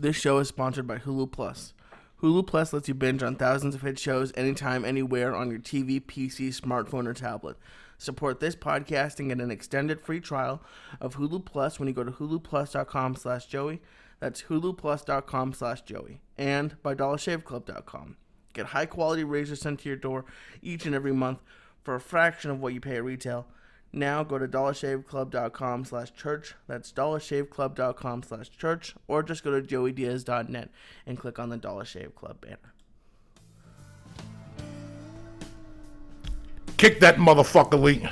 This show is sponsored by Hulu Plus. Hulu Plus lets you binge on thousands of hit shows anytime, anywhere on your TV, PC, smartphone, or tablet. Support this podcast and get an extended free trial of Hulu Plus when you go to huluplus.com/Joey. That's huluplus.com/Joey. And by DollarShaveClub.com. Get high-quality razors sent to your door each and every month for a fraction of what you pay at retail. Now go to DollarShaveClub.com/church. That's DollarShaveClub.com/church. Or just go to JoeyDiaz.net and click on the Dollar Shave Club banner. Kick that motherfucker, Lee.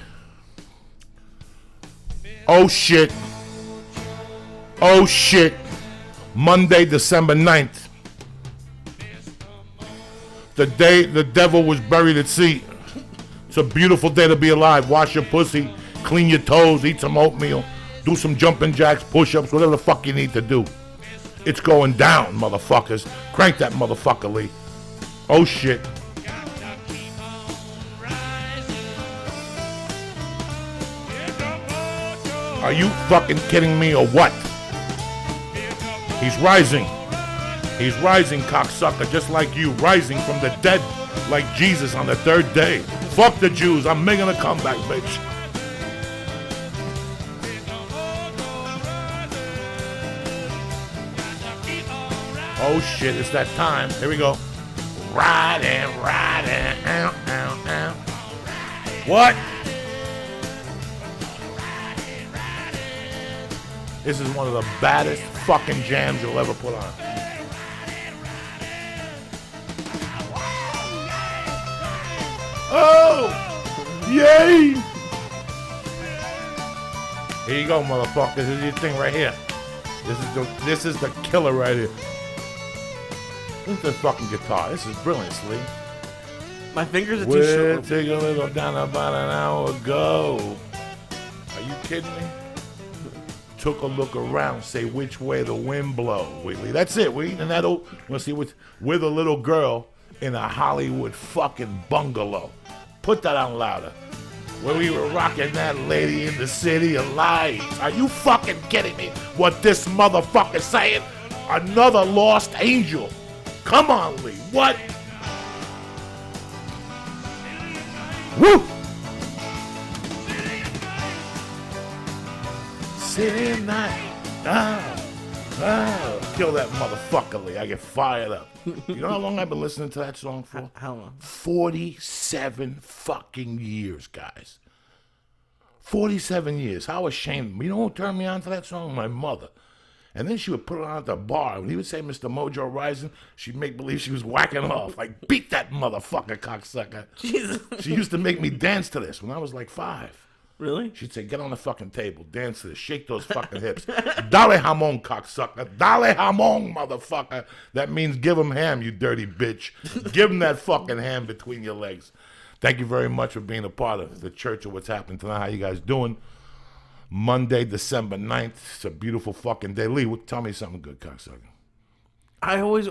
Oh, shit. Oh, shit. Monday, December 9th. The day the devil was buried at sea. It's a beautiful day to be alive. Wash your pussy, clean your toes, eat some oatmeal, do some jumping jacks, push-ups, whatever the fuck you need to do. It's going down, motherfuckers. Crank that motherfucker, Lee. Oh, shit. Are you fucking kidding me or what? He's rising. He's rising, cocksucker, just like you. Rising from the dead like Jesus on the third day. Fuck the Jews. I'm making a comeback, bitch. Oh, shit. It's that time. Here we go. Riding, ow, ow, ow. What? This is one of the baddest fucking jams you'll ever put on. Oh! Yay! Here you go, motherfucker. This is your thing right here. This is the killer right here. This is the fucking guitar. This is brilliant, Slee. My fingers are too short. We'll take a little down about an hour ago. Are you kidding me? Took a look around, say which way the wind blow, Wheatley. That's it, we and that'll we'll see with a little girl in a Hollywood fucking bungalow. Put that on louder. When we were rocking that lady in the city of lights. Are you fucking kidding me? What this motherfucker's saying? Another lost angel. Come on, Lee. What? Woo! City night. Kill that motherfucker, Lee. I get fired up. You know how long I've been listening to that song for? How long? 47 fucking years, guys. 47 years. How ashamed. You know who turned me on to that song? My mother. And then she would put it on at the bar. When he would say Mr. Mojo Rising, she'd make believe she was whacking off. Like, beat that motherfucker, cocksucker. Jesus. She used to make me dance to this when I was like 5. Really? She'd say, get on the fucking table, dance to this, shake those fucking hips. Dale jamon, cocksucker. Dale jamon, motherfucker. That means give him ham, you dirty bitch. Give him that fucking ham between your legs. Thank you very much for being a part of the Church of What's Happening Tonight. How you guys doing? Monday, December 9th. It's a beautiful fucking day. Lee, tell me something good, cocksucker. I always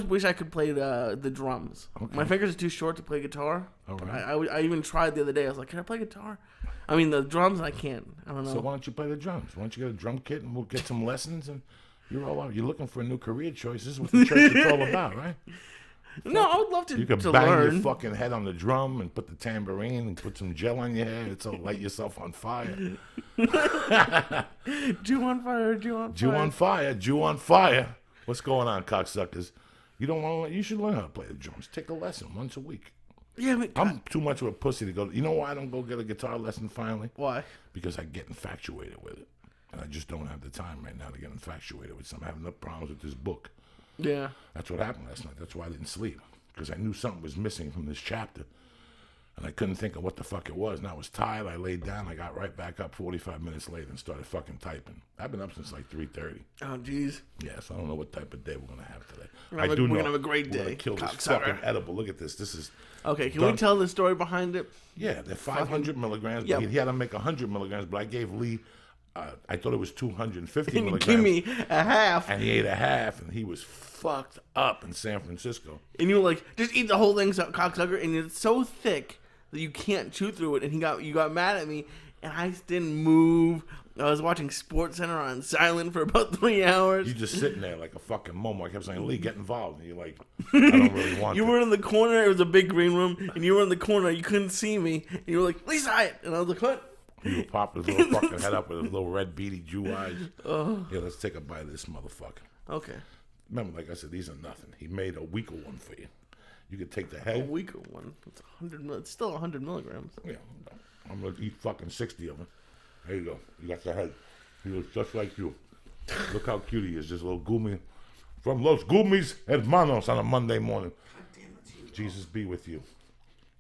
wish I could play the drums. Okay. My fingers are too short to play guitar. All right. I even tried the other day. I was like, can I play guitar? I mean, the drums I can't. I don't know. So why don't you play the drums? Why don't you get a drum kit and we'll get some lessons and you're all out. You're looking for a new career choice. This is what the church is all about, right? No, I would love to. You could to bang learn. your fucking head on the drum and put the tambourine and put some gel on your hair. It's all light yourself on fire. Jew on fire, Jew on fire. Jew on fire, Jew on fire. What's going on, cocksuckers? You should learn how to play the drums. Take a lesson once a week. Yeah, but I'm too much of a pussy to go. You know why I don't go get a guitar lesson finally? Why? Because I get infatuated with it. And I just don't have the time right now to get infatuated with something. I'm having enough problems with this book. Yeah. That's what happened last night. That's why I didn't sleep. Because I knew something was missing from this chapter. And I couldn't think of what the fuck it was. And I was tired. I laid down. I got right back up 45 minutes later and started fucking typing. I've been up since like 3:30. Oh, jeez. Yeah, so I don't know what type of day we're going to have today. We're going to have a great day. We're going to kill this fucking edible. Look at this. This is... Okay, can we tell the story behind it? Yeah, they're 500 milligrams. Yep. He had to make 100 milligrams, but I gave Lee... I thought it was 250 And milligrams. give me a half. And he ate a half, and he was fucked up in San Francisco. And you were like, just eat the whole thing, cocksucker. And it's so thick that you can't chew through it. And you got mad at me, and I just didn't move I was watching SportsCenter on silent for about 3 hours. You just sitting there like a fucking momo. I kept saying, Lee, get involved. And you're like, I don't really want You were in the corner. It was a big green room. And you were in the corner. You couldn't see me. And you were like, Lee Hyatt. And I was like, what? He would pop his little fucking head up with his little red beady Jew eyes. Yeah, let's take a bite of this motherfucker. Okay. Remember, like I said, these are nothing. He made a weaker one for you. You could take the head. A weaker one. It's 100. It's still 100 milligrams. Yeah, I'm gonna eat fucking 60 of them. There you go. You got the head. He looks just like you. Look how cute he is. This little Gummy from Los Gummies Hermanos on a Monday morning. Jesus be with you.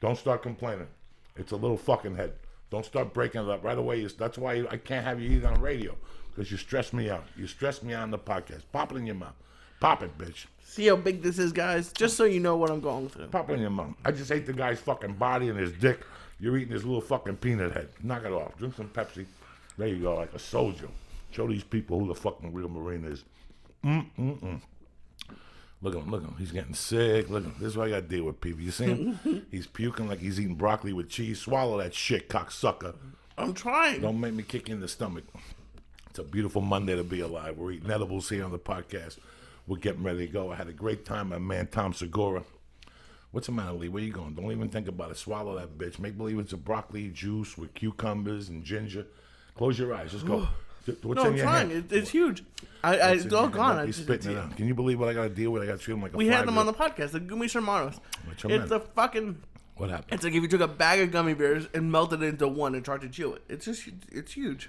Don't start complaining. It's a little fucking head. Don't start breaking it up right away. That's why I can't have you eat on radio, because you stress me out. You stress me out on the podcast. Pop it in your mouth. Pop it, bitch. See how big this is, guys? Just so you know what I'm going through. Pop it in your mouth. I just ate the guy's fucking body and his dick. You're eating his little fucking peanut head. Knock it off. Drink some Pepsi. There you go, like a soldier. Show these people who the fucking real Marine is. Look at him. He's getting sick. Look at him. This is what I got to deal with, people. You see him? He's puking like he's eating broccoli with cheese. Swallow that shit, cocksucker. I'm trying. Don't make me kick you in the stomach. It's a beautiful Monday to be alive. We're eating edibles here on the podcast. We're getting ready to go. I had a great time. My man, Tom Segura. What's the matter, Lee? Where you going? Don't even think about it. Swallow that bitch. Make believe it's a broccoli juice with cucumbers and ginger. Close your eyes. Just go. What's no, in your trying. hand? It's huge. It's all gone. He's spitting it out. Can you believe what I got to deal with? I got to treat him like a We had them on the podcast, the Gummy Hermanos. It's a fucking... What happened? It's like if you took a bag of gummy bears and melted it into one and tried to chew it. It's just... It's huge.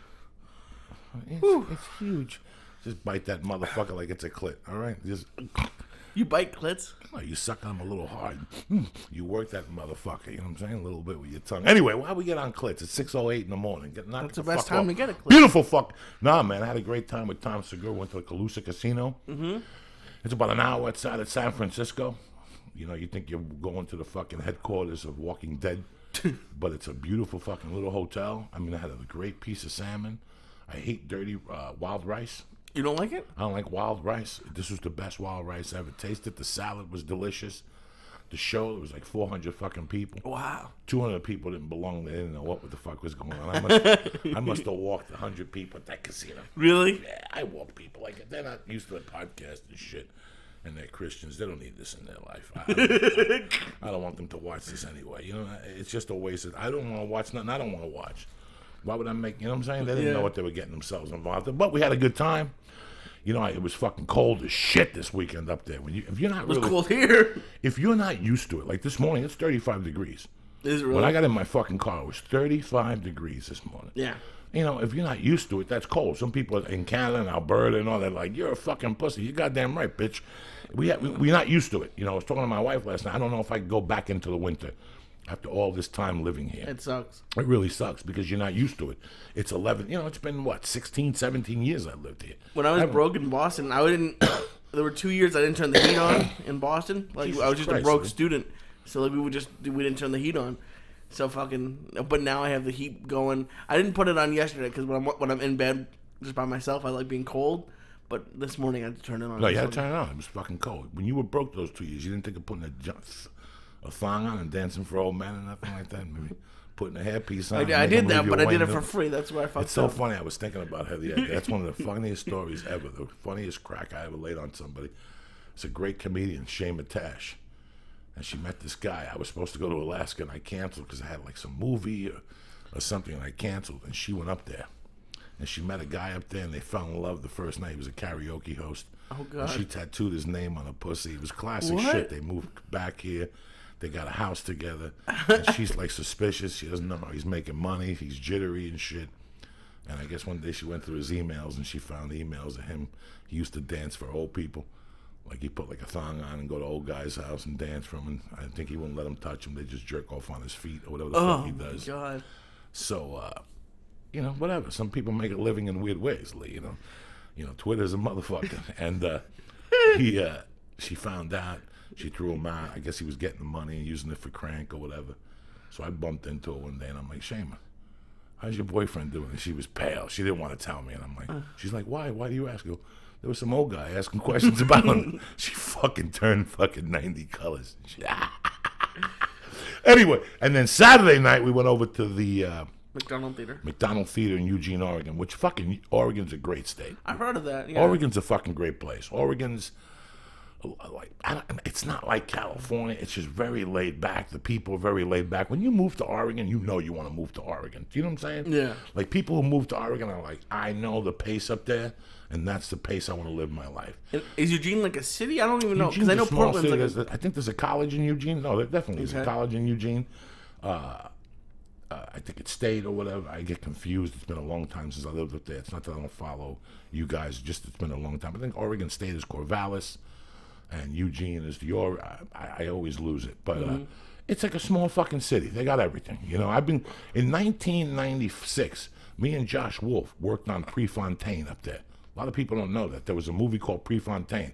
It's huge. Just bite that motherfucker like it's a clit, all right? Just... You bite clits? Oh, you suck on them a little hard. You work that motherfucker, you know what I'm saying? A little bit with your tongue. Anyway, why we get on clits? It's 6:08 in the morning. That's the best time to get a clit. Beautiful fuck. Nah, man, I had a great time with Tom Segura. Went to the Calusa Casino. Mm-hmm. It's about an hour outside of San Francisco. You know, you think you're going to the fucking headquarters of Walking Dead, but it's a beautiful fucking little hotel. I mean, I had a great piece of salmon. I hate dirty wild rice. You don't like it? I don't like wild rice. This was the best wild rice I ever tasted. The salad was delicious. The show, there was like 400 fucking people. Wow. 200 people didn't belong. They didn't know what the fuck was going on. I must have walked 100 people at that casino. Really? Yeah, I walk people like they're not used to the podcast and shit. And they're Christians. They don't need this in their life. I don't want them to watch this anyway. You know, it's just a waste of... I don't want to watch nothing I don't want to watch. Why would I make... You know what I'm saying? They didn't know what they were getting themselves involved in. But we had a good time. You know, it was fucking cold as shit this weekend up there. If you're not really... It was cold here. If you're not used to it, like this morning, it's 35 degrees. Is it really? When I got in my fucking car, it was 35 degrees this morning. Yeah. You know, if you're not used to it, that's cold. Some people in Canada and Alberta and all that, like, you're a fucking pussy. You're goddamn right, bitch. We're not used to it. You know, I was talking to my wife last night. I don't know if I could go back into the winter after all this time living here. It sucks. It really sucks because you're not used to it. It's 11, you know, it's been, 16, 17 years I lived here. When I was broke in Boston, there were 2 years I didn't turn the heat on in Boston. Like, Jesus I was just Christ, a broke student. So, like, we didn't turn the heat on. So, but now I have the heat going. I didn't put it on yesterday because when I'm in bed just by myself, I like being cold. But this morning I had to turn it on. No, you had to turn it on. It was fucking cold. When you were broke those 2 years, you didn't think of putting a thong on and dancing for old men and nothing like that. Maybe putting a hairpiece on. I did that, but I did it for free. That's why I fucked up. It's so funny. I was thinking about her the other day. That's one of the funniest stories ever. The funniest crack I ever laid on somebody. It's a great comedian, Shane Matash. And she met this guy. I was supposed to go to Alaska, and I canceled because I had like some movie or something, and I canceled. And she went up there. And she met a guy up there, and they fell in love the first night. He was a karaoke host. Oh, God. And she tattooed his name on her pussy. It was classic What? shit. They moved back here. They got a house together. And she's like suspicious. She doesn't know how he's making money. He's jittery and shit. And I guess one day she went through his emails, and she found emails of him. He used to dance for old people. Like, he put like a thong on and go to old guy's house and dance for him. And I think he wouldn't let them touch him. They just jerk off on his feet or whatever the fuck he does. Oh, my God. So, you know, whatever. Some people make a living in weird ways, Lee, you know. You know, Twitter's a motherfucker. And she found out. She threw him out. I guess he was getting the money and using it for crank or whatever. So I bumped into her one day, and I'm like, Shema, how's your boyfriend doing? And she was pale. She didn't want to tell me. And I'm like, she's like, why? Why do you ask? I go, there was some old guy asking questions about him. She fucking turned 90 colors. Anyway, and then Saturday night, we went over to the McDonald Theater in Eugene, Oregon, which fucking Oregon's a great state. I've heard of that, yeah. Oregon's a fucking great place. Oregon's it's not like California. It's just very laid back. The people are very laid back. When you move to Oregon, you know you want to move to Oregon. Do you know what I'm saying? Yeah. Like people who move to Oregon are like, I know the pace up there, and that's the pace I want to live my life. Is Eugene like a city? I don't even know, because I know Portland's like I think there's a college in Eugene. No, there definitely is a college in Eugene. I think it's state or whatever. I get confused. It's been a long time since I lived up there. It's not that I don't follow you guys. Just it's been a long time. I think Oregon State is Corvallis, and Eugene is I always lose it. But it's like a small fucking city. They got everything. You know, I've been in 1996. Me and Josh Wolf worked on Prefontaine up there. A lot of people don't know that there was a movie called Prefontaine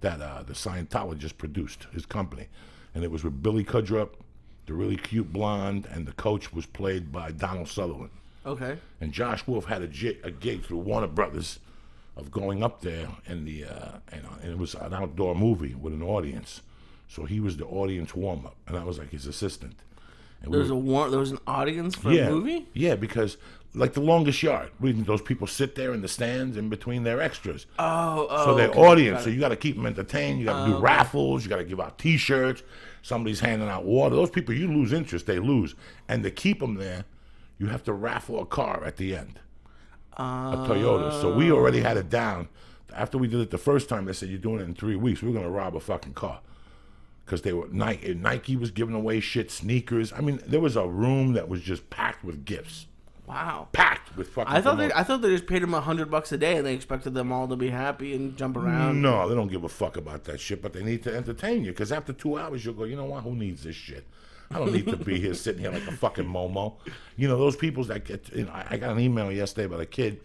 that the Scientologist produced, his company, and it was with Billy Kudrup, the really cute blonde, and the coach was played by Donald Sutherland. Okay. And Josh Wolf had a gig through Warner Brothers of going up there, and it was an outdoor movie with an audience. So he was the audience warm-up, and I was like his assistant. And there was an audience for a movie? Yeah, because like The Longest Yard, those people sit there in the stands in between their extras. So their audience, so you got to keep them entertained. You got to do raffles. You got to give out T-shirts. Somebody's handing out water. Those people, you lose interest, they lose. And to keep them there, you have to raffle a car at the end, a Toyota. So we already had it down. After we did it the first time, they said, you're doing it in 3 weeks. We're going to rob a fucking car. Because they were Nike was giving away shit, sneakers. I mean, there was a room that was just packed with gifts. Wow. Packed with fucking. I thought they just paid them $100 a day and they expected them all to be happy and jump around. No, they don't give a fuck about that shit, but they need to entertain you. Because after 2 hours, you'll go, you know what? Who needs this shit? I don't need to be here sitting here like a fucking Momo. You know, those people that get. You know, I got an email yesterday about a kid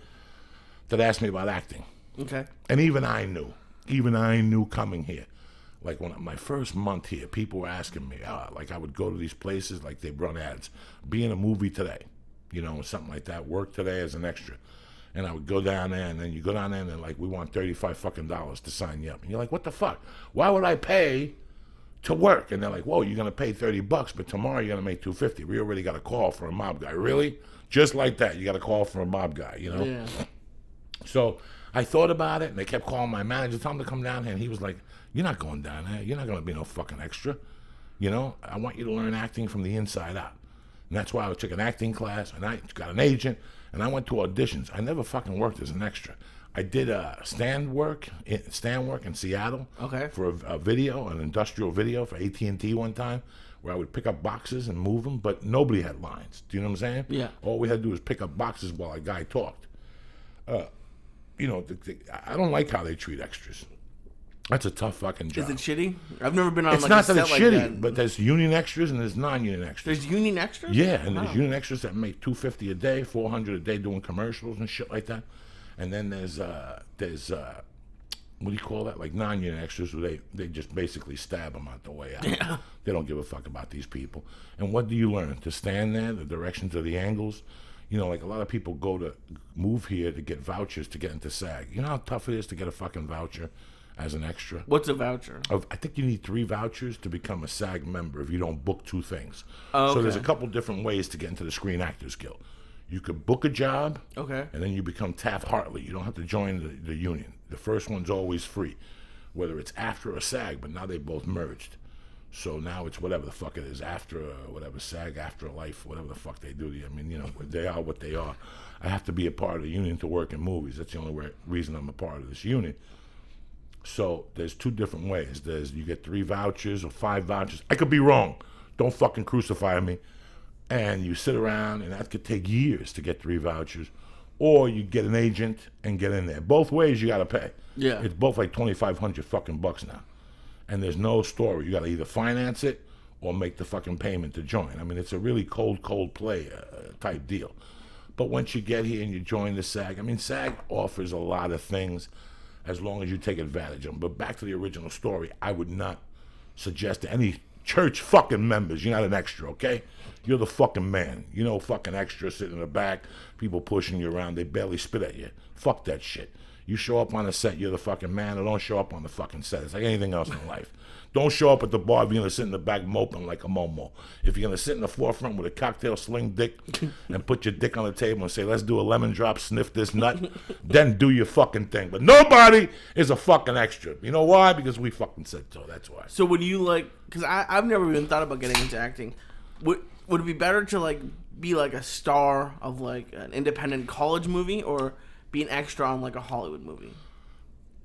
that asked me about acting. Okay. And even I knew coming here. Like when my first month here, people were asking me, like I would go to these places, like they run ads, be in a movie today, you know, something like that, work today as an extra. And I would go down there, and then you go down there, and they're like, we want $35 fucking to sign you up. And you're like, what the fuck? Why would I pay to work? And they're like, whoa, you're going to pay $30, but tomorrow you're going to make $250. We already got a call for a mob guy. Really? Just like that, you got a call for a mob guy, you know? Yeah. So I thought about it, and they kept calling my manager, telling him to come down here, and he was like, you're not going down there. You're not going to be no fucking extra. You know, I want you to learn acting from the inside out. And that's why I took an acting class, and I got an agent, and I went to auditions. I never fucking worked as an extra. I did stand work in Seattle. Okay. For a video, an industrial video for AT&T one time, where I would pick up boxes and move them, but nobody had lines. Do you know what I'm saying? Yeah. All we had to do was pick up boxes while a guy talked. You know, I don't like how they treat extras. That's a tough fucking job. Is it shitty? I've never been on it's like not a set that it's like shitty, that. but there's union extras and there's non-union extras. There's union extras? Yeah, and there's union extras that make $250 a day, $400 a day doing commercials and shit like that. And then there's what do you call that? Like non-union extras where they just basically stab them out the way out. Yeah. They don't give a fuck about these people. And what do you learn? To stand there, the directions of the angles. You know, like a lot of people move here to get vouchers to get into SAG. You know how tough it is to get a fucking voucher as an extra? What's a voucher? I think you need 3 vouchers to become a SAG member if you don't book 2 things. Oh, okay. So there's a couple different ways to get into the Screen Actors Guild. You could book a job, okay, and then you become Taft-Hartley. You don't have to join the union. The first one's always free, whether it's after or SAG, but now they both merged. So now it's whatever the fuck it is, after whatever, SAG, after life, whatever the fuck they do to you. I mean, you know, they are what they are. I have to be a part of the union to work in movies. That's the only reason I'm a part of this union. So there's 2 different ways. You get 3 vouchers or 5 vouchers. I could be wrong. Don't fucking crucify me. And you sit around, and that could take years to get 3 vouchers. Or you get an agent and get in there. Both ways you got to pay. Yeah. It's both like $2,500 fucking bucks now. And there's no story. You got to either finance it or make the fucking payment to join. I mean, it's a really cold play type deal. But once you get here and you join the SAG, I mean, SAG offers a lot of things as long as you take advantage of them. But back to the original story, I would not suggest to any church fucking members, you're not an extra, okay? You're the fucking man. You know, fucking extra sitting in the back, people pushing you around, they barely spit at you. Fuck that shit. You show up on a set, you're the fucking man, or don't show up on the fucking set. It's like anything else in life. Don't show up at the bar if you're going to sit in the back moping like a momo. If you're going to sit in the forefront with a cocktail sling dick and put your dick on the table and say, let's do a lemon drop, sniff this nut, then do your fucking thing. But nobody is a fucking extra. You know why? Because we fucking said so. That's why. So would you like, because I've never even thought about getting into acting. Would it be better to like be like a star of like an independent college movie or be an extra on like a Hollywood movie?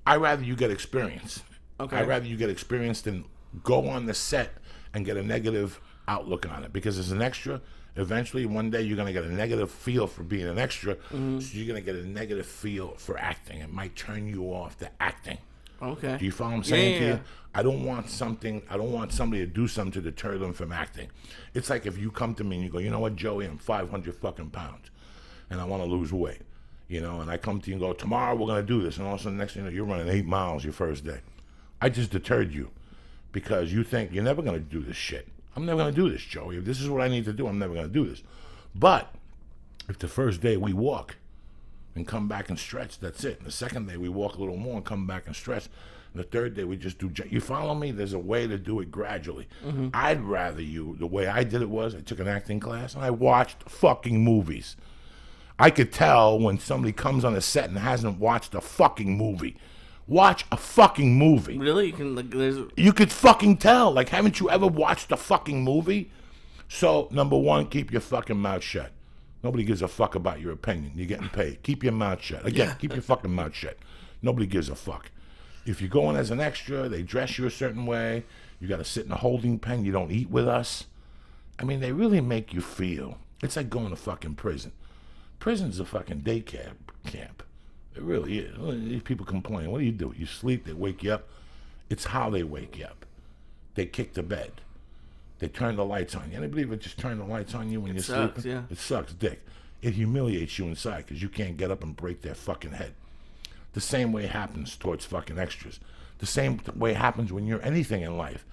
I'd rather you get experience. Okay. I'd rather you get experience than go on the set and get a negative outlook on it. Because as an extra, eventually one day you're going to get a negative feel for being an extra. So you're going to get a negative feel for acting. It might turn you off to acting. Okay. Do you follow what I'm saying to Yeah. you? I don't want somebody to do something to deter them from acting. It's like if you come to me and you go, you know what, Joey, I'm 500 fucking pounds and I want to lose weight. You know, and I come to you and go, tomorrow we're going to do this. And all of a sudden, next thing you know, you're running 8 miles your first day. I just deterred you because you think you're never going to do this shit. I'm never going to do this, Joey. If this is what I need to do, I'm never going to do this. But if the first day we walk and come back and stretch, that's it. And the second day we walk a little more and come back and stretch. And the third day we just do, you follow me? There's a way to do it gradually. I'd rather the way I did it was I took an acting class and I watched fucking movies. I could tell when somebody comes on a set and hasn't watched a fucking movie. Watch a fucking movie. Really? You can like You could fucking tell. Like, haven't you ever watched a fucking movie? So, number one, keep your fucking mouth shut. Nobody gives a fuck about your opinion. You're getting paid. Keep your mouth shut. Again, keep your fucking mouth shut. Nobody gives a fuck. If you go in as an extra, they dress you a certain way. You got to sit in a holding pen. You don't eat with us. I mean, they really make you feel. It's like going to fucking prison. Prison's a fucking day camp. It really is. These people complain. What do? You sleep, they wake you up. It's how they wake you up. They kick the bed. They turn the lights on you. Anybody ever just turn the lights on you when you're sucks, sleeping? yeah. It sucks, dick. It humiliates you inside because you can't get up and break their fucking head. The same way happens towards fucking extras. The same way happens when you're anything in life.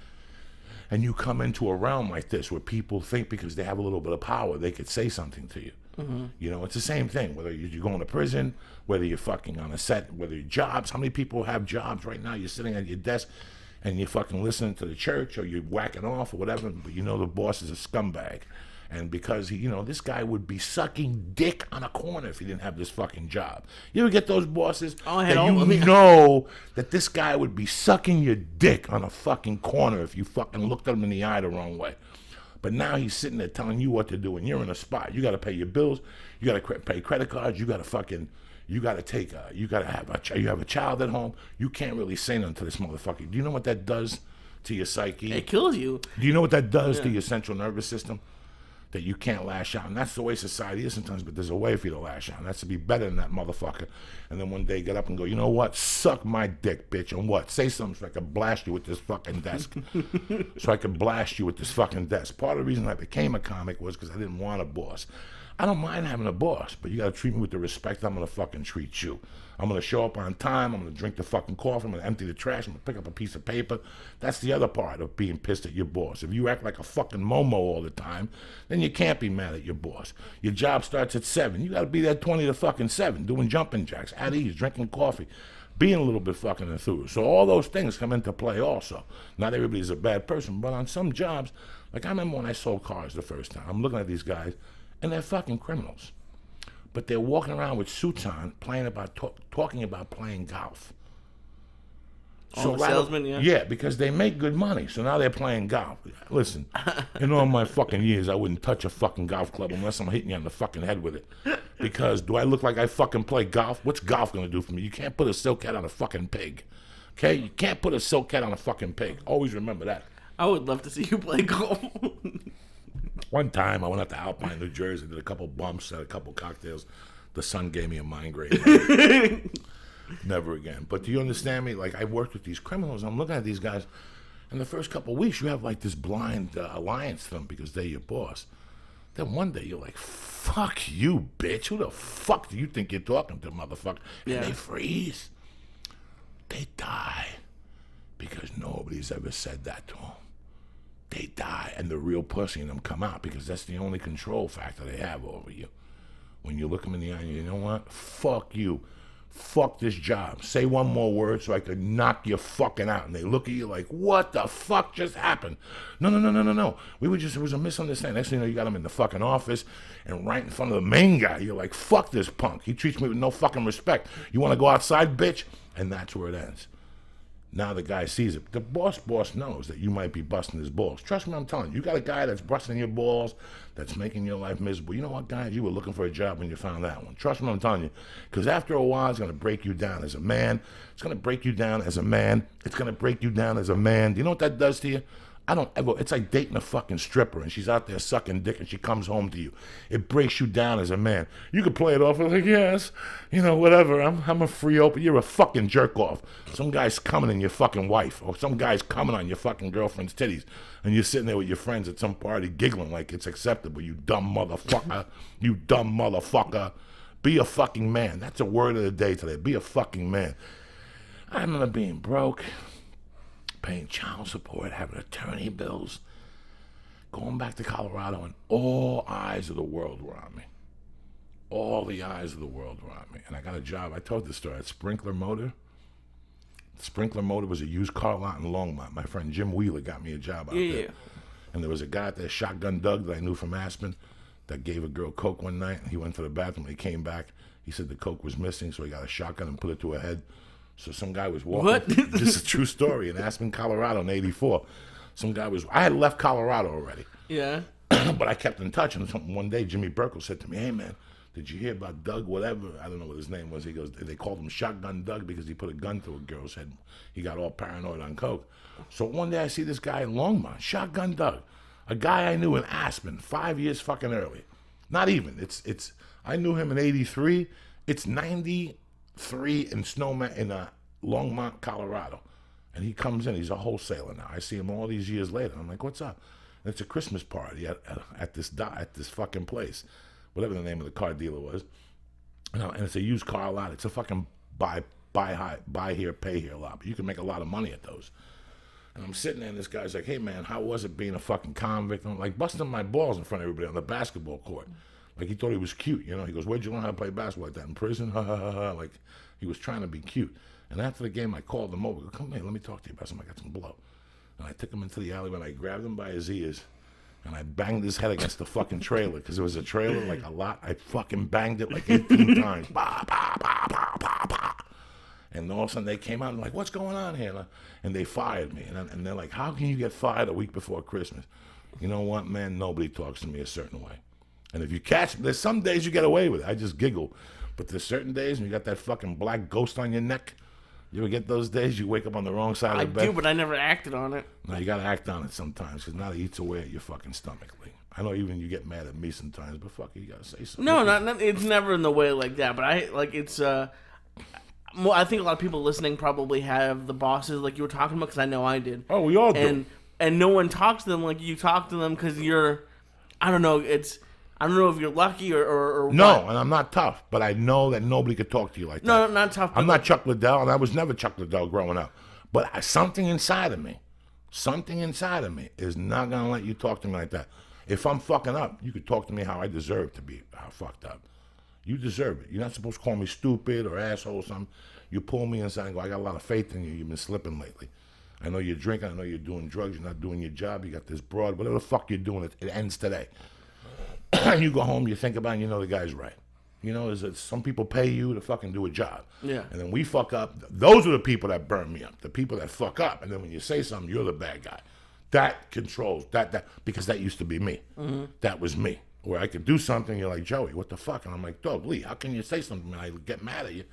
And you come into a realm like this where people think because they have a little bit of power, they could say something to you. You know, it's the same thing. Whether you're going to prison, whether you're fucking on a set, whether your jobs. How many people have jobs right now? You're sitting at your desk and you're fucking listening to the church or you're whacking off or whatever, but you know the boss is a scumbag. And because, this guy would be sucking dick on a corner if he didn't have this fucking job. You ever get those bosses know that this guy would be sucking your dick on a fucking corner if you fucking looked at him in the eye the wrong way. But now he's sitting there telling you what to do, and you're in a spot. You got to pay your bills. You got to pay credit cards. You got to have a child at home. You can't really say nothing to this motherfucker. Do you know what that does to your psyche? it kills you. Do you know what that does to your central nervous system? That you can't lash out. And that's the way society is sometimes, but there's a way for you to lash out. And that's to be better than that motherfucker. And then one day get up and go, you know what? Suck my dick, bitch. And what? Say something so I can blast you with this fucking desk. Part of the reason I became a comic was because I didn't want a boss. I don't mind having a boss, but you got to treat me with the respect I'm going to fucking treat you. I'm going to show up on time. I'm going to drink the fucking coffee. I'm going to empty the trash. I'm going to pick up a piece of paper. That's the other part of being pissed at your boss. If you act like a fucking momo all the time, then you can't be mad at your boss. Your job starts at 7. You got to be there 20 to fucking 7, doing jumping jacks, at ease, drinking coffee, being a little bit fucking enthused. So all those things come into play also. Not everybody's a bad person, but on some jobs, like I remember when I sold cars the first time, I'm looking at these guys, and they're fucking criminals. But they're walking around with suits on, talking about playing golf. Salesmen, yeah. Yeah, because they make good money. So now they're playing golf. Listen, in all my fucking years, I wouldn't touch a fucking golf club unless I'm hitting you on the fucking head with it. Because do I look like I fucking play golf? What's golf going to do for me? You can't put a silk hat on a fucking pig. Okay? You can't put a silk hat on a fucking pig. Always remember that. I would love to see you play golf. One time, I went out to Alpine, New Jersey, did a couple bumps, had a couple cocktails. The sun gave me a migraine. Never again. But do you understand me? Like, I worked with these criminals. I'm looking at these guys. And the first couple of weeks, you have, like, this blind alliance to them because they're your boss. Then one day, you're like, fuck you, bitch. Who the fuck do you think you're talking to, motherfucker? And they freeze. They die. Because nobody's ever said that to them. They die, and the real pussy in them come out because that's the only control factor they have over you. When you look them in the eye and you know what? Fuck you. fuck this job. Say one more word so I could knock you fucking out. And they look at you like, what the fuck just happened? No. It was a misunderstanding. Next thing you know, you got him in the fucking office and right in front of the main guy. You're like, fuck this punk. He treats me with no fucking respect. You want to go outside, bitch? And that's where it ends. Now the guy sees it. The boss knows that you might be busting his balls. Trust me, I'm telling you. You got a guy that's busting your balls, that's making your life miserable. You know what, guys? You were looking for a job when you found that one. Trust me, I'm telling you. Because after a while, it's going to break you down as a man. It's going to break you down as a man. It's going to break you down as a man. Do you know what that does to you? It's like dating a fucking stripper and she's out there sucking dick and she comes home to you. It breaks you down as a man. You could play it off like, yes, whatever. I'm a free open. You're a fucking jerk off. Some guy's coming in your fucking wife or some guy's coming on your fucking girlfriend's titties and you're sitting there with your friends at some party giggling like it's acceptable. You dumb motherfucker. You dumb motherfucker. Be a fucking man. That's a word of the day today. Be a fucking man. I remember being broke, paying child support, having attorney bills, going back to Colorado, and all eyes of the world were on me. All the eyes of the world were on me. And I got a job. I told this story at Sprinkler Motor. Sprinkler Motor was a used car lot in Longmont. My friend Jim Wheeler got me a job out there. And there was a guy out there, Shotgun Doug, that I knew from Aspen, that gave a girl coke one night. And he went to the bathroom. He came back. He said the coke was missing, so he got a shotgun and put it to her head. So some guy was walking. What? This is a true story in Aspen, Colorado in '84. I had left Colorado already. Yeah. But I kept in touch. And one day Jimmy Burkle said to me, hey, man, did you hear about Doug, whatever? I don't know what his name was. He goes, they called him Shotgun Doug because he put a gun to a girl's head. He got all paranoid on coke. So one day I see this guy in Longmont, Shotgun Doug, a guy I knew in Aspen 5 years fucking early. Not even. It's. I knew him in '83. It's 93 in Longmont, Colorado. And he comes in. He's a wholesaler now. I see him all these years later. I'm like, what's up? And it's a Christmas party at this fucking place, whatever the name of the car dealer was. And it's a used car lot. It's a fucking buy here, pay here lot. But you can make a lot of money at those. And I'm sitting there, and this guy's like, hey, man, how was it being a fucking convict? And I'm like busting my balls in front of everybody on the basketball court. Like, he thought he was cute, He goes, where'd you learn how to play basketball like that? In prison? Like, he was trying to be cute. And after the game, I called him over. I go, come here, let me talk to you about something. I got some blow. And I took him into the alleyway, and I grabbed him by his ears, and I banged his head against the fucking trailer, because it was a trailer, like a lot. I fucking banged it like 18 times. Bah, bah, bah, bah, bah, bah. And all of a sudden, they came out and like, what's going on here? And they fired me. And they're like, how can you get fired a week before Christmas? You know what, man? Nobody talks to me a certain way. And if you catch, there's some days you get away with it. I just giggle. But there's certain days when you got that fucking black ghost on your neck. You ever get those days you wake up on the wrong side of the bed? I do, but I never acted on it. No, you got to act on it sometimes, because now it eats away at your fucking stomach. Like, I know even you get mad at me sometimes, but fuck it, you got to say something. No, not it's never in the way like that. But I think a lot of people listening probably have the bosses like you were talking about, because I know I did. Oh, we all do. And no one talks to them like you talk to them, because you're, I don't know if you're lucky or no, what. And I'm not tough, but I know that nobody could talk to you like that. No, not tough. I'm not Chuck Liddell, and I was never Chuck Liddell growing up. But something inside of me is not going to let you talk to me like that. If I'm fucking up, you could talk to me how I deserve to be fucked up. You deserve it. You're not supposed to call me stupid or asshole or something. You pull me inside and go, I got a lot of faith in you. You've been slipping lately. I know you're drinking. I know you're doing drugs. You're not doing your job. You got this broad. Whatever the fuck you're doing, it ends today. You go home, you think about it, and you know the guy's right. Is that some people pay you to fucking do a job. Yeah. And then we fuck up. Those are the people that burn me up. The people that fuck up. And then when you say something, you're the bad guy. That controls, that because that used to be me. Mm-hmm. That was me. Where I could do something, you're like, Joey, what the fuck? And I'm like, dog, Lee, how can you say something and I get mad at you?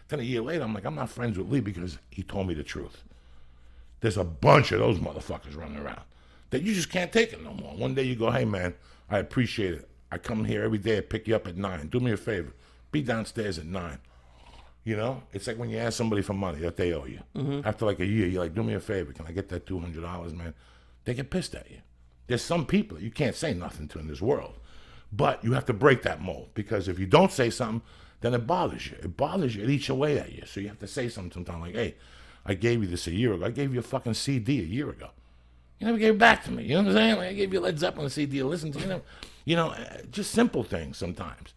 Then a year later, I'm like, I'm not friends with Lee because he told me the truth. There's a bunch of those motherfuckers running around that you just can't take it no more. One day you go, hey, man, I appreciate it. I come here every day. I pick you up at 9. Do me a favor. Be downstairs at 9. It's like when you ask somebody for money that they owe you. Mm-hmm. After like a year, you're like, do me a favor. Can I get that $200, man? They get pissed at you. There's some people that you can't say nothing to in this world. But you have to break that mold, because if you don't say something, then it bothers you. It eats away at you. So you have to say something sometimes like, hey, I gave you this a year ago. I gave you a fucking CD a year ago. You never gave it back to me. You know what I'm saying? Like, I gave you Led Zeppelin CD to listen to. Just simple things sometimes.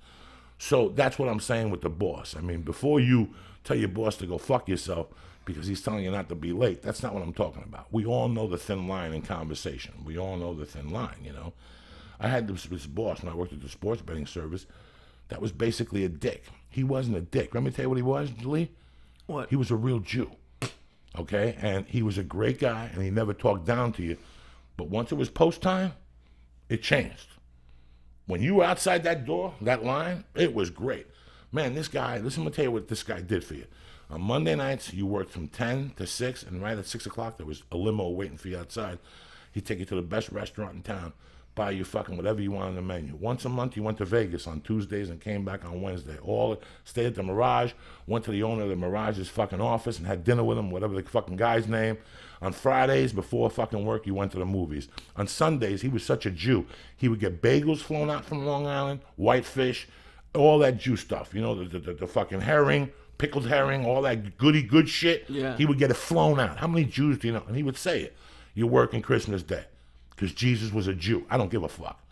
So that's what I'm saying with the boss. I mean, before you tell your boss to go fuck yourself because he's telling you not to be late. That's not what I'm talking about. We all know the thin line in conversation. We all know the thin line, you know. I had this boss when I worked at the sports betting service that was basically a dick. He wasn't a dick. Let me tell you what he was, Lee. What? He was a real Jew, okay? And he was a great guy, and he never talked down to you. But once it was post time, it changed. When you were outside that door, that line, it was great. Man, this guy, listen, I'm going to tell you what this guy did for you. On Monday nights, you worked from 10 to 6, and right at 6 o'clock, there was a limo waiting for you outside. He'd take you to the best restaurant in town, buy you fucking whatever you want on the menu. Once a month, you went to Vegas on Tuesdays and came back on Wednesday. Stayed at the Mirage, went to the owner of the Mirage's fucking office and had dinner with him, whatever the fucking guy's name. On Fridays, before fucking work, you went to the movies. On Sundays, he was such a Jew. He would get bagels flown out from Long Island, whitefish, all that Jew stuff. You know, the fucking herring, pickled herring, all that good shit. Yeah. He would get it flown out. How many Jews do you know? And he would say it. You're working Christmas Day because Jesus was a Jew. I don't give a fuck.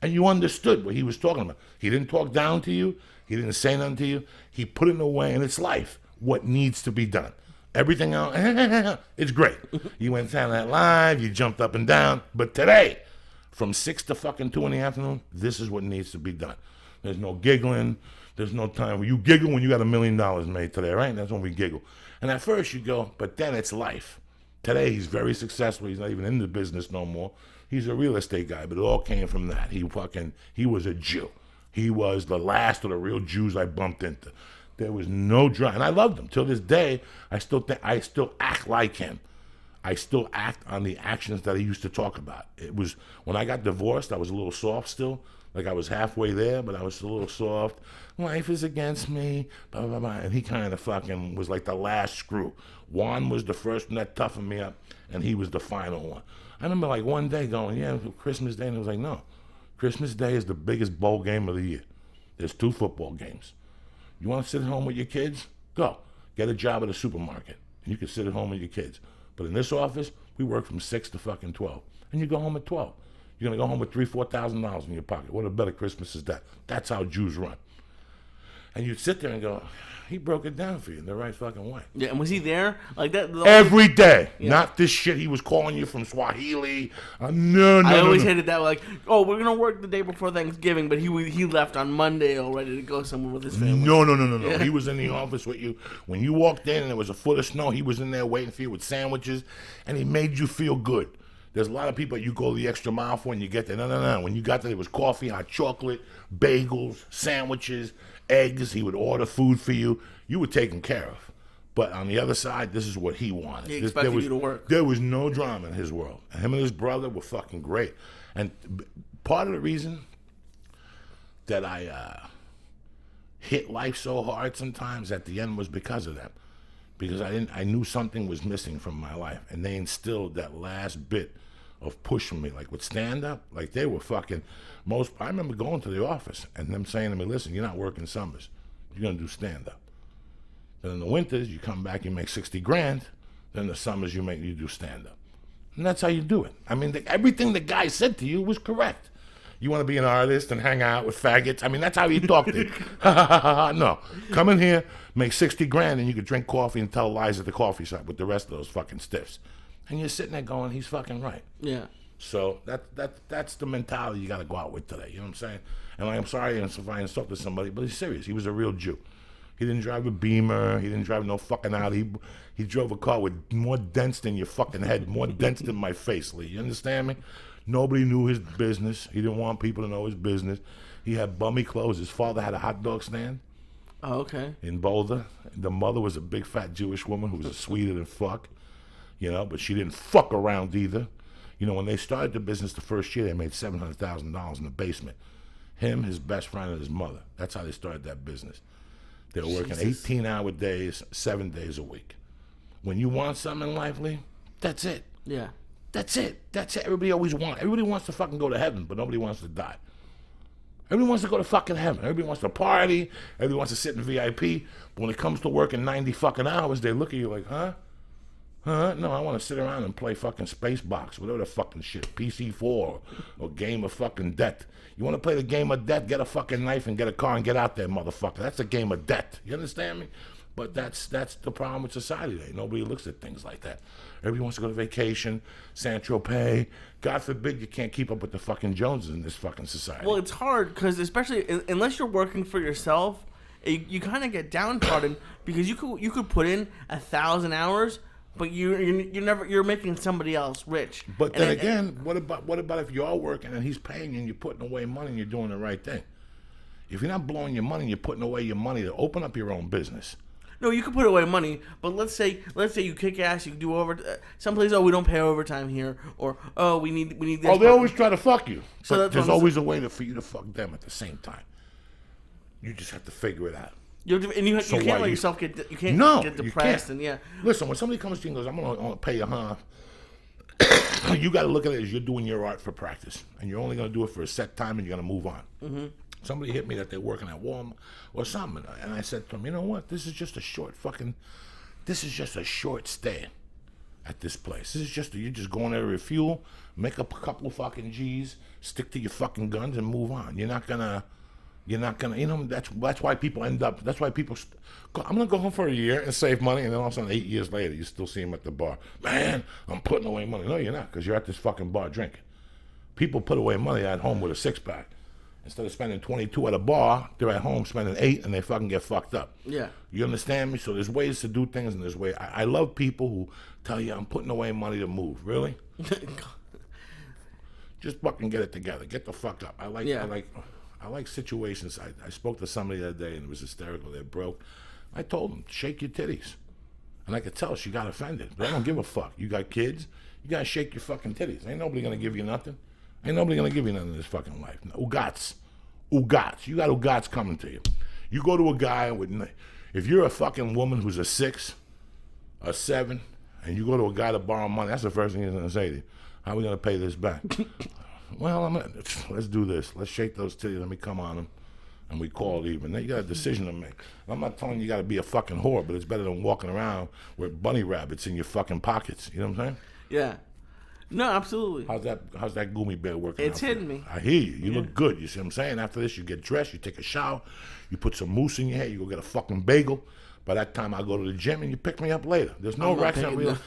And you understood what he was talking about. He didn't talk down to you. He didn't say nothing to you. He put it away in its life, what needs to be done. Everything else, it's great. You went down that live, you jumped up and down. But today, from 6 to fucking 2 in the afternoon, this is what needs to be done. There's no giggling. There's no time where you giggle when you got $1 million made today, right? That's when we giggle. And at first you go, but then it's life. Today he's very successful. He's not even in the business no more. He's a real estate guy, but it all came from that. He was a Jew. He was the last of the real Jews I bumped into. There was no drama, and I loved him. Till this day, I still act like him. I still act on the actions that he used to talk about. It was, when I got divorced, I was a little soft still. Like I was halfway there, but I was a little soft. Life is against me, blah, blah, blah. And he kind of fucking was like the last screw. Juan was the first one that toughened me up, and he was the final one. I remember like one day going, yeah, Christmas Day, and it was like, no. Christmas Day is the biggest bowl game of the year. There's 2 football games. You want to sit at home with your kids? Go. Get a job at a supermarket. And you can sit at home with your kids. But in this office, we work from 6 to fucking 12. And you go home at 12. You're going to go home with $3,000-$4,000 in your pocket. What a better Christmas is that? That's how Jews run. And you'd sit there and go, he broke it down for you in the right fucking way. Yeah, and was he there? Like that? Every day. Yeah. Not this shit he was calling you from Swahili. No. I always hated that. Like, oh, we're going to work the day before Thanksgiving, but he left on Monday already to go somewhere with his family. No. Yeah. He was in the office with you. When you walked in and there was a foot of snow, he was in there waiting for you with sandwiches, and he made you feel good. There's a lot of people you go the extra mile for when you get there. No. When you got there was coffee, hot chocolate, bagels, sandwiches, eggs. He would order food for you. You were taken care of. But on the other side, this is what he wanted. He expected you to work. There was no drama in his world. And him and his brother were fucking great. And part of the reason that I hit life so hard sometimes at the end was because of them. Because I knew something was missing from my life. And they instilled that last bit of pushing me. Like with stand-up, like they were fucking I remember going to the office and them saying to me, listen, you're not working summers. You're going to do stand-up. Then in the winters, you come back, you make $60,000. Then the summers, you do stand-up. And that's how you do it. I mean, everything the guy said to you was correct. You want to be an artist and hang out with faggots? I mean, that's how he talked to you. No. Come in here, make $60,000, and you could drink coffee and tell lies at the coffee shop with the rest of those fucking stiffs. And you're sitting there going, he's fucking right. Yeah. So that's the mentality you got to go out with today. You know what I'm saying? And like, I'm sorry if I insulted somebody, but he's serious. He was a real Jew. He didn't drive a Beamer. He didn't drive no fucking Audi. He drove a car with more dents than your fucking head, more dents than my face, Lee. You understand me? Nobody knew his business. He didn't want people to know his business. He had bummy clothes. His father had a hot dog stand. Oh, okay. In Boulder. The mother was a big fat Jewish woman who was a sweeter than fuck. You know, but she didn't fuck around either. You know, when they started the business the first year, they made $700,000 in the basement. Him, his best friend, and his mother. That's how they started that business. They were working 18-hour days, 7 days a week. When you want something in life, Lee, that's it. Yeah. That's it. Everybody wants to fucking go to heaven, but nobody wants to die. Everybody wants to go to fucking heaven. Everybody wants to party. Everybody wants to sit in VIP. But when it comes to working 90 fucking hours, they look at you like, huh? No, I want to sit around and play fucking Spacebox, whatever the fucking shit, PC4 or Game of fucking Death. You want to play the Game of Death? Get a fucking knife and get a car and get out there, motherfucker. That's a game of death. You understand me? But that's the problem with society today. Nobody looks at things like that. Everybody wants to go to vacation, Saint-Tropez. God forbid you can't keep up with the fucking Joneses in this fucking society. Well, it's hard because especially unless you're working for yourself, you kind of get downtrodden because you could put in 1,000 hours, but you're making somebody else rich. But then again, what about if you are working and he's paying you and you're putting away money and you're doing the right thing? If you're not blowing your money and you're putting away your money to open up your own business. No, you can put away money, but let's say you kick ass, you do some places, we don't pay overtime here, or we need this. Oh, they always try to fuck you. So but there's always a way for you to fuck them at the same time. You just have to figure it out. You can't let yourself get depressed. You can't. And yeah. Listen, when somebody comes to you and goes, I'm gonna pay you, you got to look at it as you're doing your art for practice, and you're only gonna do it for a set time, and you're gonna move on. Mm-hmm. Somebody hit me that they're working at Walmart or something, and I said to them, you know what? This is just a short stay at this place. You're just going there to refuel, make up a couple of fucking G's, stick to your fucking guns, and move on. You're not gonna. That's why people end up. That's why people. I'm gonna go home for a year and save money, and then all of a sudden, 8 years later, you still see them at the bar. Man, I'm putting away money. No, you're not, because you're at this fucking bar drinking. People put away money at home with a 6-pack. Instead of spending 22 at a bar, they're at home spending 8, and they fucking get fucked up. Yeah. You understand me? So there's ways to do things, and there's ways. I love people who tell you, I'm putting away money to move. Really? Just fucking get it together. Get the fuck up. I like situations. I spoke to somebody the other day, and it was hysterical. They're broke. I told them, shake your titties. And I could tell she got offended. But I don't give a fuck. You got kids? You got to shake your fucking titties. Ain't nobody going to give you nothing. Ain't nobody gonna give you nothing in this fucking life. Ugats. You got ugats coming to you. You go to a guy if you're a fucking woman who's a 6, a 7, and you go to a guy to borrow money, that's the first thing he's gonna say to you. How are we gonna pay this back? Well, let's do this. Let's shake those titties. Let me come on them, and we call it even. Then you got a decision to make. I'm not telling you gotta be a fucking whore, but it's better than walking around with bunny rabbits in your fucking pockets. You know what I'm saying? Yeah. No, absolutely. How's that Gummy bear working? It's hitting me. I hear you. You look good. You see what I'm saying? After this, you get dressed, you take a shower, you put some mousse in your hair, you go get a fucking bagel. By that time, I'll go to the gym and you pick me up later. There's no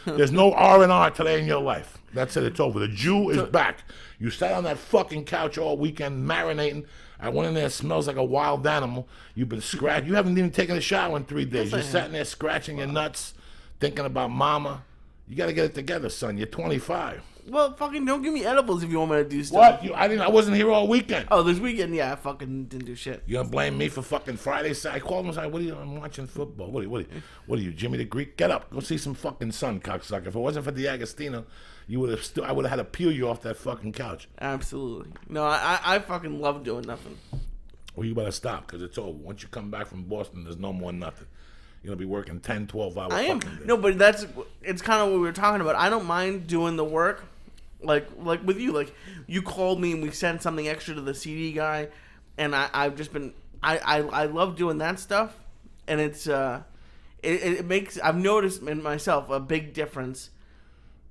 there's no R&R today in your life. That's it. It's over. The Jew is back. You sat on that fucking couch all weekend marinating. I went in there. It smells like a wild animal. You've been scratched. You haven't even taken a shower in 3 days. You're sitting there scratching your nuts, thinking about mama. You got to get it together, son. You're 25. Well, fucking don't give me edibles if you want me to do stuff. What? I wasn't here all weekend. Oh, this weekend, yeah, I fucking didn't do shit. You gonna blame me for fucking Friday? I called him and said, "What are you? I'm watching football. What are you, Jimmy the Greek? Get up, go see some fucking sun, cocksucker. If it wasn't for D'Agostino, I would have had to peel you off that fucking couch." Absolutely. No, I fucking love doing nothing. Well, you better stop, because it's over. Once you come back from Boston, there's no more nothing. You're going to be working 10, 12 hours. I am. No, but it's kind of what we were talking about. I don't mind doing the work. Like with you, like you called me and we sent something extra to the CD guy, and I've just been I love doing that stuff, and it makes, I've noticed in myself a big difference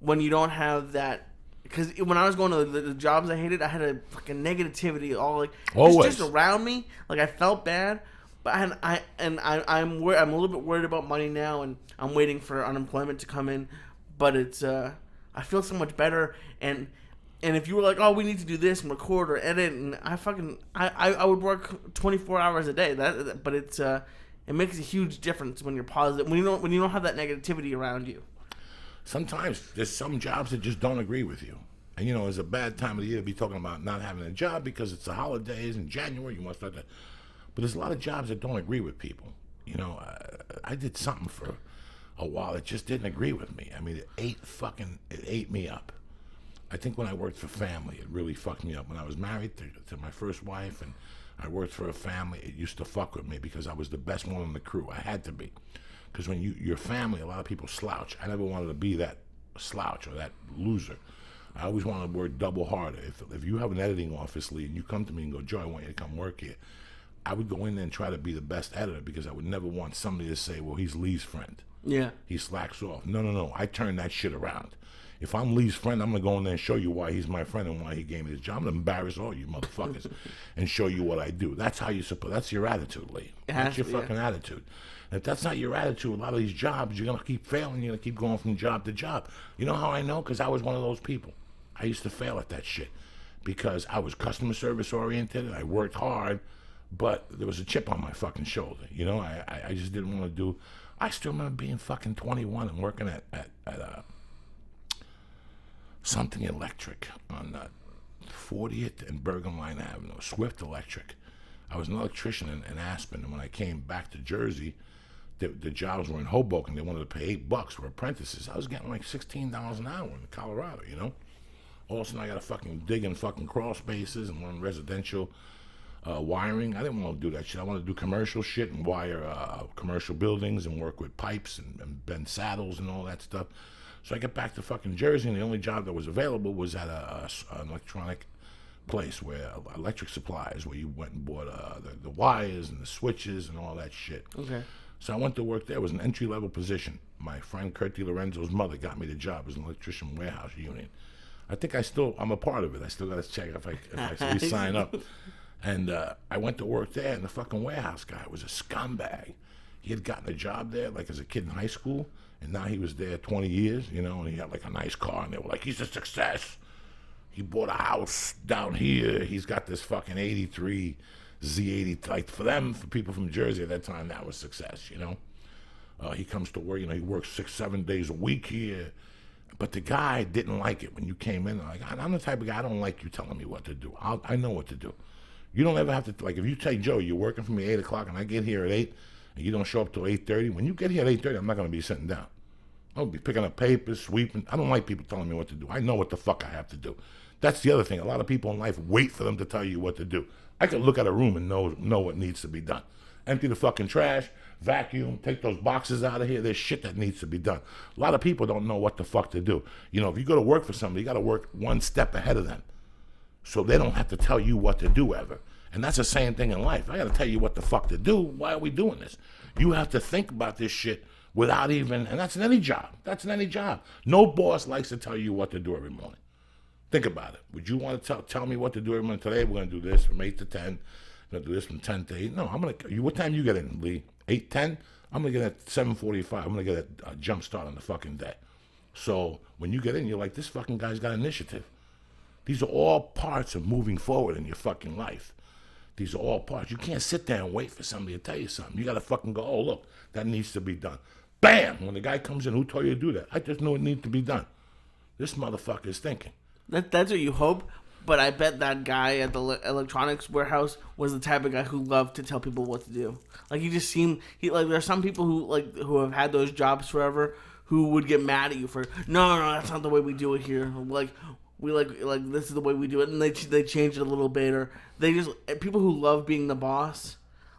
when you don't have that. Because when I was going to the jobs I hated, I had a fucking negativity all just around me. Like I felt bad, but I'm a little bit worried about money now, and I'm waiting for unemployment to come in. But it's I feel so much better, and if you were like, oh, we need to do this and record or edit, and I would work 24 hours a day. But it makes a huge difference when you're positive, when you don't have that negativity around you. Sometimes there's some jobs that just don't agree with you. And, it's a bad time of the year to be talking about not having a job because it's the holidays in January. You want to start that. But there's a lot of jobs that don't agree with people. I did something for a while that just didn't agree with me. I mean, it ate me up. I think when I worked for family, it really fucked me up. When I was married to my first wife and I worked for a family, it used to fuck with me because I was the best one on the crew. I had to be. Because when your family, a lot of people slouch. I never wanted to be that slouch or that loser. I always wanted to work double harder. If you have an editing office lead and you come to me and go, Joe, I want you to come work here, I would go in there and try to be the best editor because I would never want somebody to say, well, he's Lee's friend. Yeah. He slacks off. No. I turn that shit around. If I'm Lee's friend, I'm going to go in there and show you why he's my friend and why he gave me this job. I'm going to embarrass all you motherfuckers and show you what I do. That's how you suppose. That's your attitude, Lee. That's your fucking attitude. And if that's not your attitude, a lot of these jobs, you're going to keep failing. You're going to keep going from job to job. You know how I know? Because I was one of those people. I used to fail at that shit because I was customer service oriented and I worked hard, but there was a chip on my fucking shoulder. You know, I just didn't want to do. I still remember being fucking 21 and working at something electric on 40th and Bergen Line Avenue, Swift Electric. I was an electrician in Aspen, and when I came back to Jersey, the jobs were in Hoboken. They wanted to pay $8 for apprentices. I was getting like $16 an hour in Colorado, you know? All of a sudden, I got to fucking dig in fucking crawl spaces and learn residential wiring. I didn't want to do that shit. I wanted to do commercial shit and wire commercial buildings and work with pipes and bend saddles and all that stuff. So I get back to fucking Jersey, and the only job that was available was at an electronic place where electric supplies, where you went and bought the wires and the switches and all that shit. Okay. So I went to work there. It was an entry-level position. My friend Kurt DiLorenzo's mother got me the job as an electrician warehouse union. I think I'm a part of it. I still got to check if I sign up. And I went to work there, and the fucking warehouse guy was a scumbag. He had gotten a job there, like, as a kid in high school, and now he was there 20 years, you know, and he had, like, a nice car, and they were like, he's a success. He bought a house down here. He's got this fucking 83 Z80. Like, for people from Jersey at that time, that was success, you know. He comes to work, you know, he works 6-7 days a week here. But the guy didn't like it when you came in. Like, I'm the type of guy, I don't like you telling me what to do. I know what to do. You don't ever have to, like, if you say, Joe, you're working for me at 8 o'clock and I get here at 8 and you don't show up till 8:30, when you get here at 8:30, I'm not going to be sitting down. I'll be picking up papers, sweeping. I don't like people telling me what to do. I know what the fuck I have to do. That's the other thing. A lot of people in life wait for them to tell you what to do. I could look at a room and know what needs to be done. Empty the fucking trash, vacuum, take those boxes out of here. There's shit that needs to be done. A lot of people don't know what the fuck to do. You know, if you go to work for somebody, you got to work one step ahead of them. So they don't have to tell you what to do ever. And that's the same thing in life. I got to tell you what the fuck to do. Why are we doing this? You have to think about this shit without even, and that's in any job. That's in any job. No boss likes to tell you what to do every morning. Think about it. Would you want to tell me what to do every morning? Today we're going to do this from 8 to 10. We're going to do this from 10 to 8. No, I'm going to, what time you get in, Lee? 8, 10? I'm going to get at 7:45. I'm going to get a jump start on the fucking day. So when you get in, you're like, this fucking guy's got initiative. These are all parts of moving forward in your fucking life. These are all parts. You can't sit there and wait for somebody to tell you something. You got to fucking go, oh, look, that needs to be done. Bam! When the guy comes in, who told you to do that? I just knew it needed to be done. This motherfucker is thinking. That's what you hope, but I bet that guy at the electronics warehouse was the type of guy who loved to tell people what to do. Like, he just seemed, like, there are some people who have had those jobs forever who would get mad at you for, no, that's not the way we do it here. Like, we like this is the way we do it, and they change it a little bit, or they just, people who love being the boss,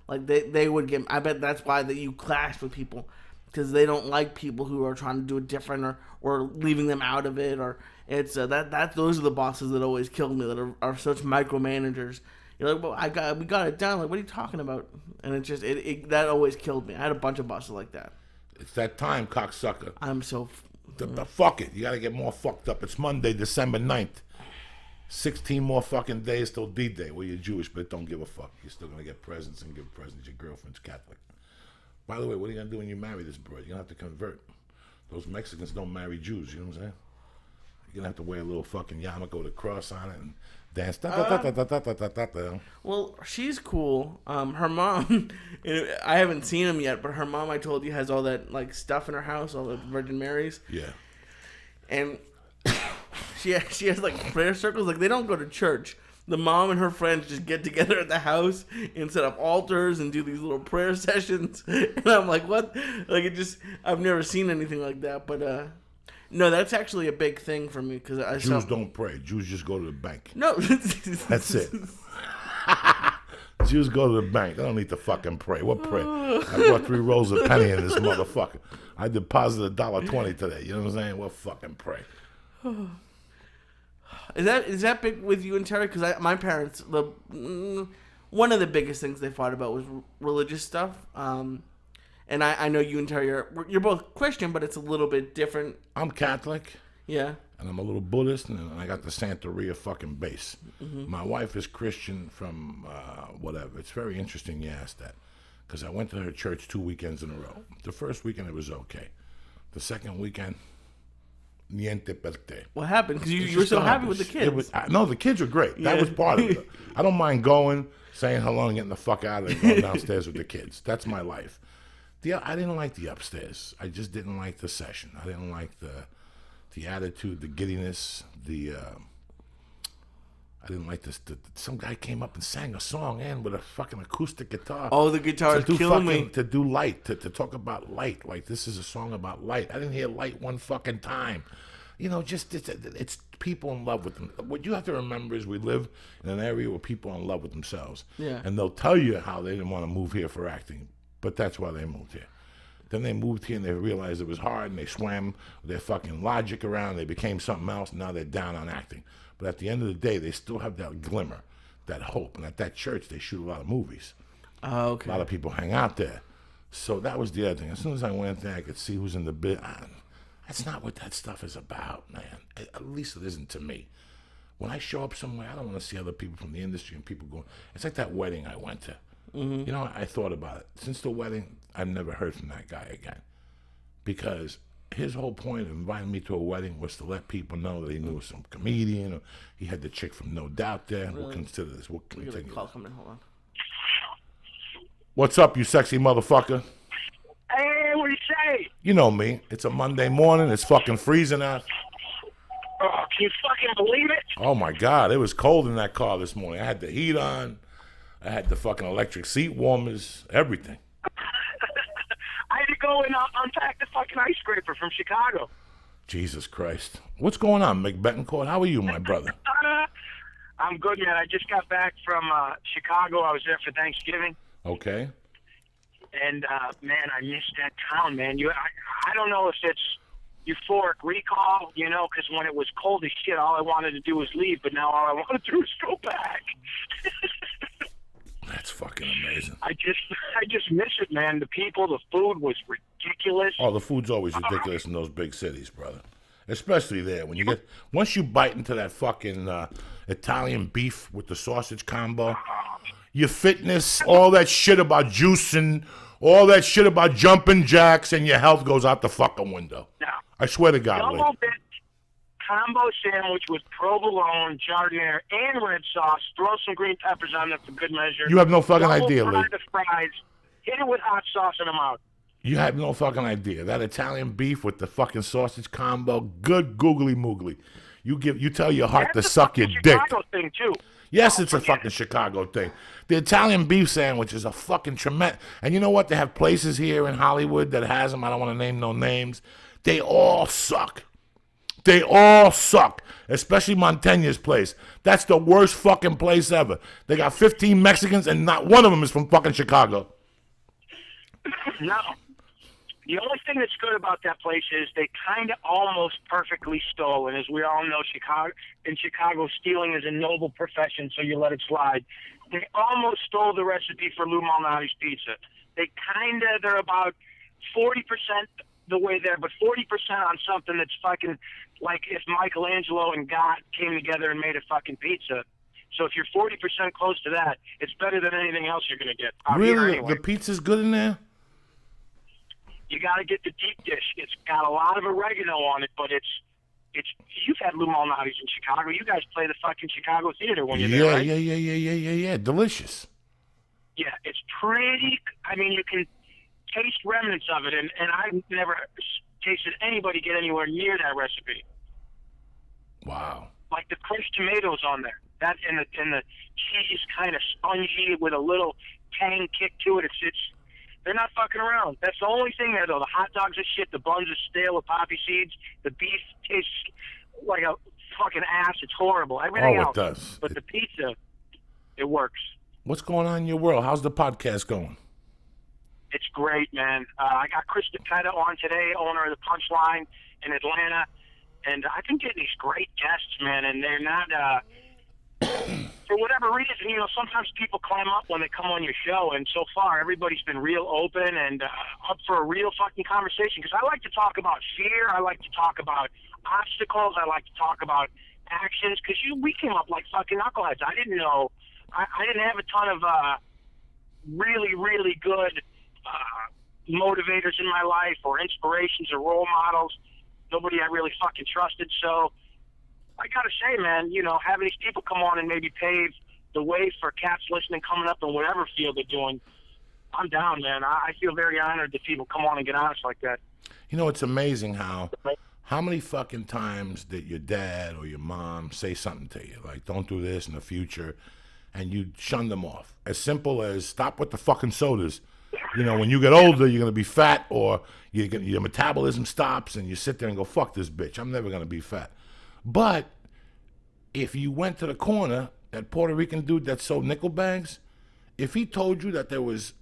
like they would get. I bet that's why that you clash with people, because they don't like people who are trying to do it different or leaving them out of it, or it's those are the bosses that always kill me, that are such micromanagers. You're like, well, we got it done. Like, what are you talking about? And it just that always killed me. I had a bunch of bosses like that. It's that time, cocksucker. I'm so. Fuck it. You got to get more fucked up. It's Monday, December 9th. 16 more fucking days till D-Day. Well, you're Jewish, but don't give a fuck. You're still going to get presents and give presents. Your girlfriend's Catholic. By the way, what are you going to do when you marry this broad? You're going to have to convert. Those Mexicans don't marry Jews, you know what I'm saying? You're going to have to wear a little fucking yarmulke with a cross on it and dance. Well, she's cool. Her mom, I haven't seen him yet, but her mom, I told you, has all that like stuff in her house, all the Virgin Marys. Yeah. And she has like prayer circles. Like, they don't go to church. The mom and her friends just get together at the house and set up altars and do these little prayer sessions. And I'm like, what? Like, I've never seen anything like that. But no, that's actually a big thing for me, because Jews don't pray. Jews just go to the bank. No, that's it. Jews go to the bank. They don't need to fucking pray. What pray? I brought 3 rolls of penny in this motherfucker. I deposited $1.20 today. You know what I'm saying? What fucking pray? Is that big with you and Terry? Because my parents, one of the biggest things they fought about was religious stuff. And I know you and Terry you're both Christian, but it's a little bit different. I'm Catholic. Yeah. And I'm a little Buddhist, and I got the Santeria fucking base. My wife is Christian from whatever. It's very interesting you asked that, because I went to her church 2 weekends in a row. The first weekend, it was okay. The second weekend, niente per te. What happened? Because you were so happy with the kids. No, the kids were great. That was part of it. I don't mind going, saying hello, and getting the fuck out of there and going downstairs with the kids. That's my life. I didn't like the upstairs. I just didn't like the session. I didn't like the attitude, the giddiness, I didn't like this. Some guy came up and sang a song with a fucking acoustic guitar. Oh, the guitar is killing me. To do light, to talk about light. Like, this is a song about light. I didn't hear light one fucking time. You know, just it's people in love with them. What you have to remember is we live in an area where people are in love with themselves. Yeah. And they'll tell you how they didn't want to move here for acting, but that's why they moved here. Then they moved here and they realized it was hard, and they swam their fucking logic around. They became something else, and now they're down on acting. But at the end of the day, they still have that glimmer, that hope. And at that church, they shoot a lot of movies. Oh, okay. A lot of people hang out there. So that was the other thing. As soon as I went there, I could see who's in the bit. That's not what that stuff is about, man. At least it isn't to me. When I show up somewhere, I don't want to see other people from the industry and people going. It's like that wedding I went to. You know, I thought about it. Since the wedding, I've never heard from that guy again. Because his whole point of inviting me to a wedding was to let people know that he knew some comedian, or he had the chick from No Doubt there. Really? We'll consider this. We'll continue. Call coming. Hold on. What's up, you sexy motherfucker? Hey, what do you say? You know me. It's a Monday morning. It's fucking freezing out. Oh, can you fucking believe it? Oh, my God. It was cold in that car this morning. I had the heat on. I had the fucking electric seat warmers, everything. I had to go and unpack the fucking ice scraper from Chicago. Jesus Christ. What's going on, Mick Betancourt? How are you, my brother? I'm good, man. I just got back from Chicago. I was there for Thanksgiving. Okay. And, man, I missed that town, man. I don't know if it's euphoric recall, you know, because when it was cold as shit, all I wanted to do was leave, but now all I want to do is go back. That's fucking amazing. I just miss it, man. The people, the food was ridiculous. Oh, the food's always ridiculous in those big cities, brother. Especially there. Once you bite into that fucking Italian beef with the sausage combo, your fitness, all that shit about juicing, all that shit about jumping jacks, and your health goes out the fucking window. No. I swear to God. Double bit combo sandwich with provolone, giardiniera, and red sauce. Throw some green peppers on there for good measure. You have no fucking idea, Lee. The fries. Hit it with hot sauce in the mouth. You have no fucking idea. That Italian beef with the fucking sausage combo, good googly moogly. You tell your heart to suck your dick. Chicago thing too. Yes, it's a fucking Chicago thing. The Italian beef sandwich is a fucking tremendous. And you know what? They have places here in Hollywood that has them. I don't want to name no names. They all suck. They all suck, especially Montaigne's place. That's the worst fucking place ever. They got 15 Mexicans, and not one of them is from fucking Chicago. No. The only thing that's good about that place is they kind of almost perfectly stole, and as we all know, in Chicago, stealing is a noble profession, so you let it slide. They almost stole the recipe for Lou Malnati's pizza. They're about 40% the way there, but 40% on something that's fucking like if Michelangelo and God came together and made a fucking pizza. So if you're 40% close to that, it's better than anything else you're going to get. Really? Anyway. The pizza's good in there? You got to get the deep dish. It's got a lot of oregano on it, but it's. You've had Lou Malnati's in Chicago. You guys play the fucking Chicago Theater when you're there, right? Yeah. Delicious. Yeah, it's pretty. I mean, you can taste remnants of it, and I've never tasted anybody get anywhere near that recipe. Wow. Like the crushed tomatoes on there. That and the cheese is kind of spongy with a little tang kick to it. It's they're not fucking around. That's the only thing there, though. The hot dogs are shit. The buns are stale with poppy seeds. The beef tastes like a fucking ass. It's horrible. Everything else. It does. But the pizza, it works. What's going on in your world? How's the podcast going? It's great, man. I got Chris DePetta on today, owner of the Punchline in Atlanta. And I've been getting these great guests, man. And they're not... for whatever reason, sometimes people climb up when they come on your show, and so far everybody's been real open and up for a real fucking conversation. Because I like to talk about fear, I like to talk about obstacles, I like to talk about actions. Because we came up like fucking knuckleheads. I didn't know, I didn't have a ton of really, really good motivators in my life, or inspirations, or role models. Nobody I really fucking trusted. So I gotta say, man, having these people come on and maybe pave the way for cats listening coming up in whatever field they're doing, I'm down, man. I feel very honored that people come on and get honest like that. It's amazing how many fucking times did your dad or your mom say something to you, like, don't do this in the future, and you shun them off. As simple as, stop with the fucking sodas. When you get older, you're going to be fat, or your metabolism stops, and you sit there and go, fuck this bitch, I'm never going to be fat. But if you went to the corner, that Puerto Rican dude that sold nickel bags, if he told you that there was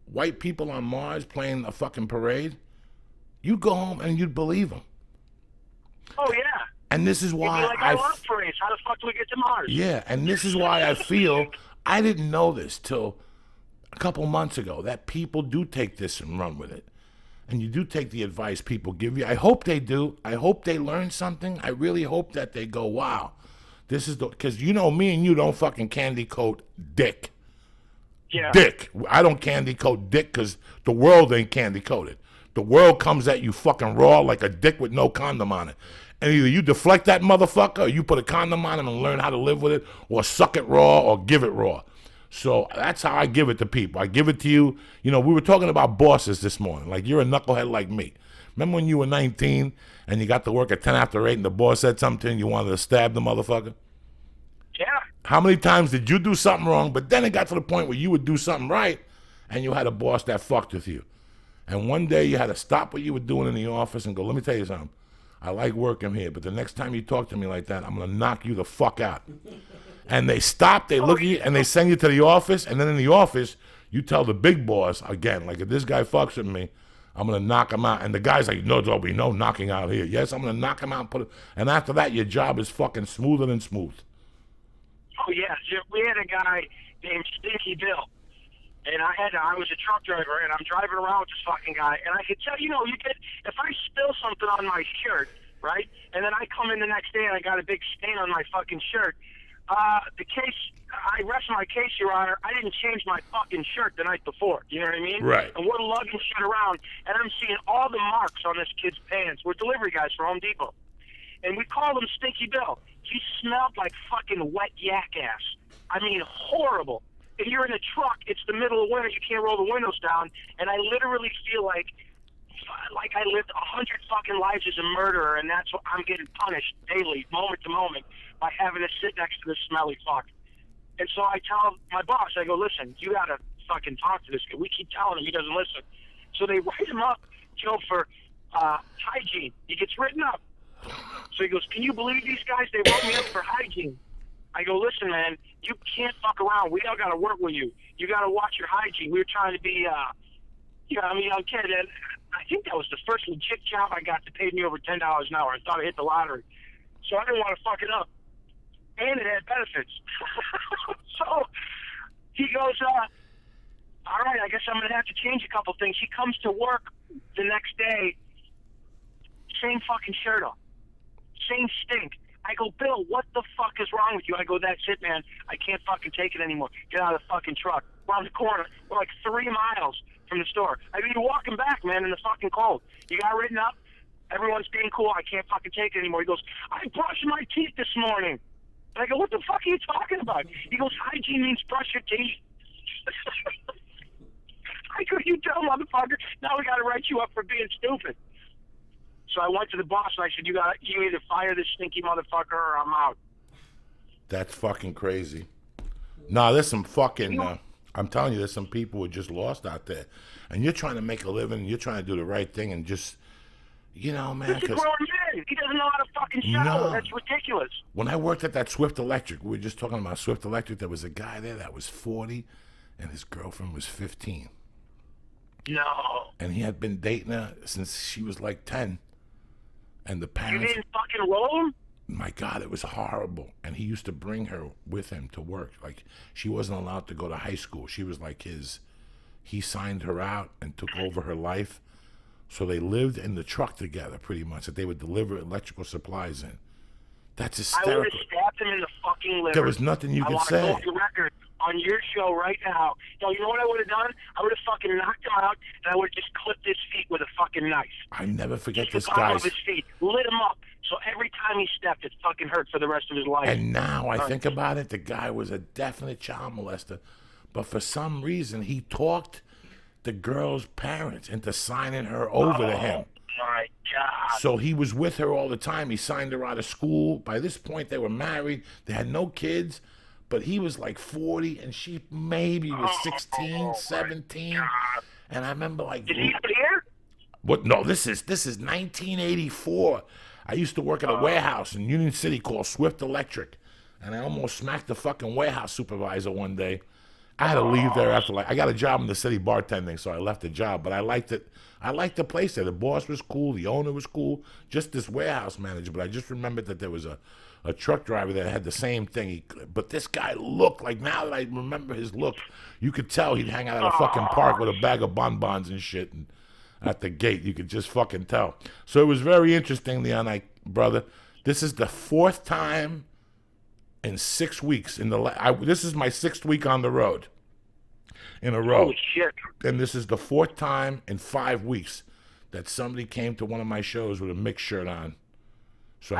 white people on Mars playing a fucking parade, you'd go home and you'd believe him. Oh, yeah. And this is why you'd be like, I love parades. How the fuck do we get to Mars? Yeah, and this is why I feel, I didn't know this till a couple months ago, that people do take this and run with it. And you do take the advice people give you. I hope they do. I hope they learn something. I really hope that they go, wow, this is because me and you don't fucking candy coat dick. Yeah. Dick. I don't candy coat dick because the world ain't candy coated. The world comes at you fucking raw like a dick with no condom on it. And either you deflect that motherfucker, or you put a condom on him and learn how to live with it, or suck it raw, or give it raw. So that's how I give it to people. I give it to you. We were talking about bosses this morning. Like, you're a knucklehead like me. Remember when you were 19 and you got to work at 10 after 8 and the boss said something and you wanted to stab the motherfucker? Yeah. How many times did you do something wrong, but then it got to the point where you would do something right and you had a boss that fucked with you? And one day you had to stop what you were doing in the office and go, let me tell you something. I like working here, but the next time you talk to me like that, I'm going to knock you the fuck out. And they stop, they look at you, and they send you to the office, and then in the office, you tell the big boss, again, like, if this guy fucks with me, I'm going to knock him out. And the guy's like, no, there'll be no knocking out here. Yes, I'm going to knock him out and put it. And after that, your job is fucking smoother than smooth. Oh, yeah. We had a guy named Stinky Bill. And I was a truck driver, and I'm driving around with this fucking guy, and I could tell, if I spill something on my shirt, right, and then I come in the next day and I got a big stain on my fucking shirt, I rest my case, Your Honor, I didn't change my fucking shirt the night before, you know what I mean? Right. And we're lugging shit around, and I'm seeing all the marks on this kid's pants. We're delivery guys for Home Depot. And we called him Stinky Bill. He smelled like fucking wet yak ass. I mean, horrible. And you're in a truck, it's the middle of winter, you can't roll the windows down, and I literally feel like I lived 100 fucking lives as a murderer, and that's what I'm getting punished daily, moment to moment, by having to sit next to this smelly fuck. And so I tell my boss, I go, listen, you gotta fucking talk to this guy. We keep telling him, he doesn't listen. So they write him up, Joe, for hygiene. He gets written up. So he goes, can you believe these guys? They wrote me up for hygiene. I go, listen, man, you can't fuck around. We all got to work with you. You got to watch your hygiene. We were trying to be, I'm a young kid, and I think that was the first legit job I got that paid me over $10 an hour. I thought I hit the lottery. So I didn't want to fuck it up. And it had benefits. So he goes, all right, I guess I'm going to have to change a couple things. He comes to work the next day, same fucking shirt on, same stink. I go, Bill, what the fuck is wrong with you? I go, that's it, man. I can't fucking take it anymore. Get out of the fucking truck. Around the corner. We're like 3 miles from the store. I mean, you're walking back, man, in the fucking cold. You got written up. Everyone's being cool. I can't fucking take it anymore. He goes, I brushed my teeth this morning. And I go, what the fuck are you talking about? He goes, hygiene means brush your teeth. I go, you dumb motherfucker. Now we got to write you up for being stupid. So I went to the boss and I said, you either fire this stinky motherfucker or I'm out. That's fucking crazy. Nah, there's some fucking, I'm telling you, there's some people who are just lost out there. And you're trying to make a living, and you're trying to do the right thing, and just, man. This is a grown man. He doesn't know how to fucking shower. No. That's ridiculous. When I worked at that Swift Electric, we were just talking about Swift Electric, there was a guy there that was 40, and his girlfriend was 15. No. And he had been dating her since she was like 10. And the parents... You didn't fucking roll him? my God, it was horrible. And he used to bring her with him to work. Like, she wasn't allowed to go to high school. She was like he signed her out and took over her life. So they lived in the truck together, pretty much, that they would deliver electrical supplies in. That's hysterical. I would have stabbed him in the fucking liver. There was nothing you could say. I want to go to record on your show right now. You know what I would have done? I would have fucking knocked him out, and I would have just clipped his feet with a fucking knife. I never forget just this guy. of his feet, lit him up. So every time he stepped, it fucking hurt for the rest of his life. And now I think about it, the guy was a definite child molester. But for some reason, he talked the girl's parents into signing her over to him. My God. So he was with her all the time. He signed her out of school. By this point, they were married. They had no kids. But he was like 40, and she maybe was 16, 17. And I remember like... Did he have here? What? No, this is 1984. I used to work at a warehouse in Union City called Swift Electric. And I almost smacked the fucking warehouse supervisor one day. I had to leave there after I got a job in the city bartending, so I left the job. But I liked it. I liked the place there. The boss was cool. The owner was cool. Just this warehouse manager. But I just remembered that there was a truck driver that had the same thing. But this guy looked like, now that I remember his look, you could tell he'd hang out at a fucking park with a bag of bonbons and shit. And at the gate, you could just fucking tell. So it was very interesting, Leon, brother. This is the fourth time in 6 weeks. This is my 6th week on the road in a row. Holy shit. And this is the 4th time in 5 weeks that somebody came to one of my shows with a mixed shirt on. So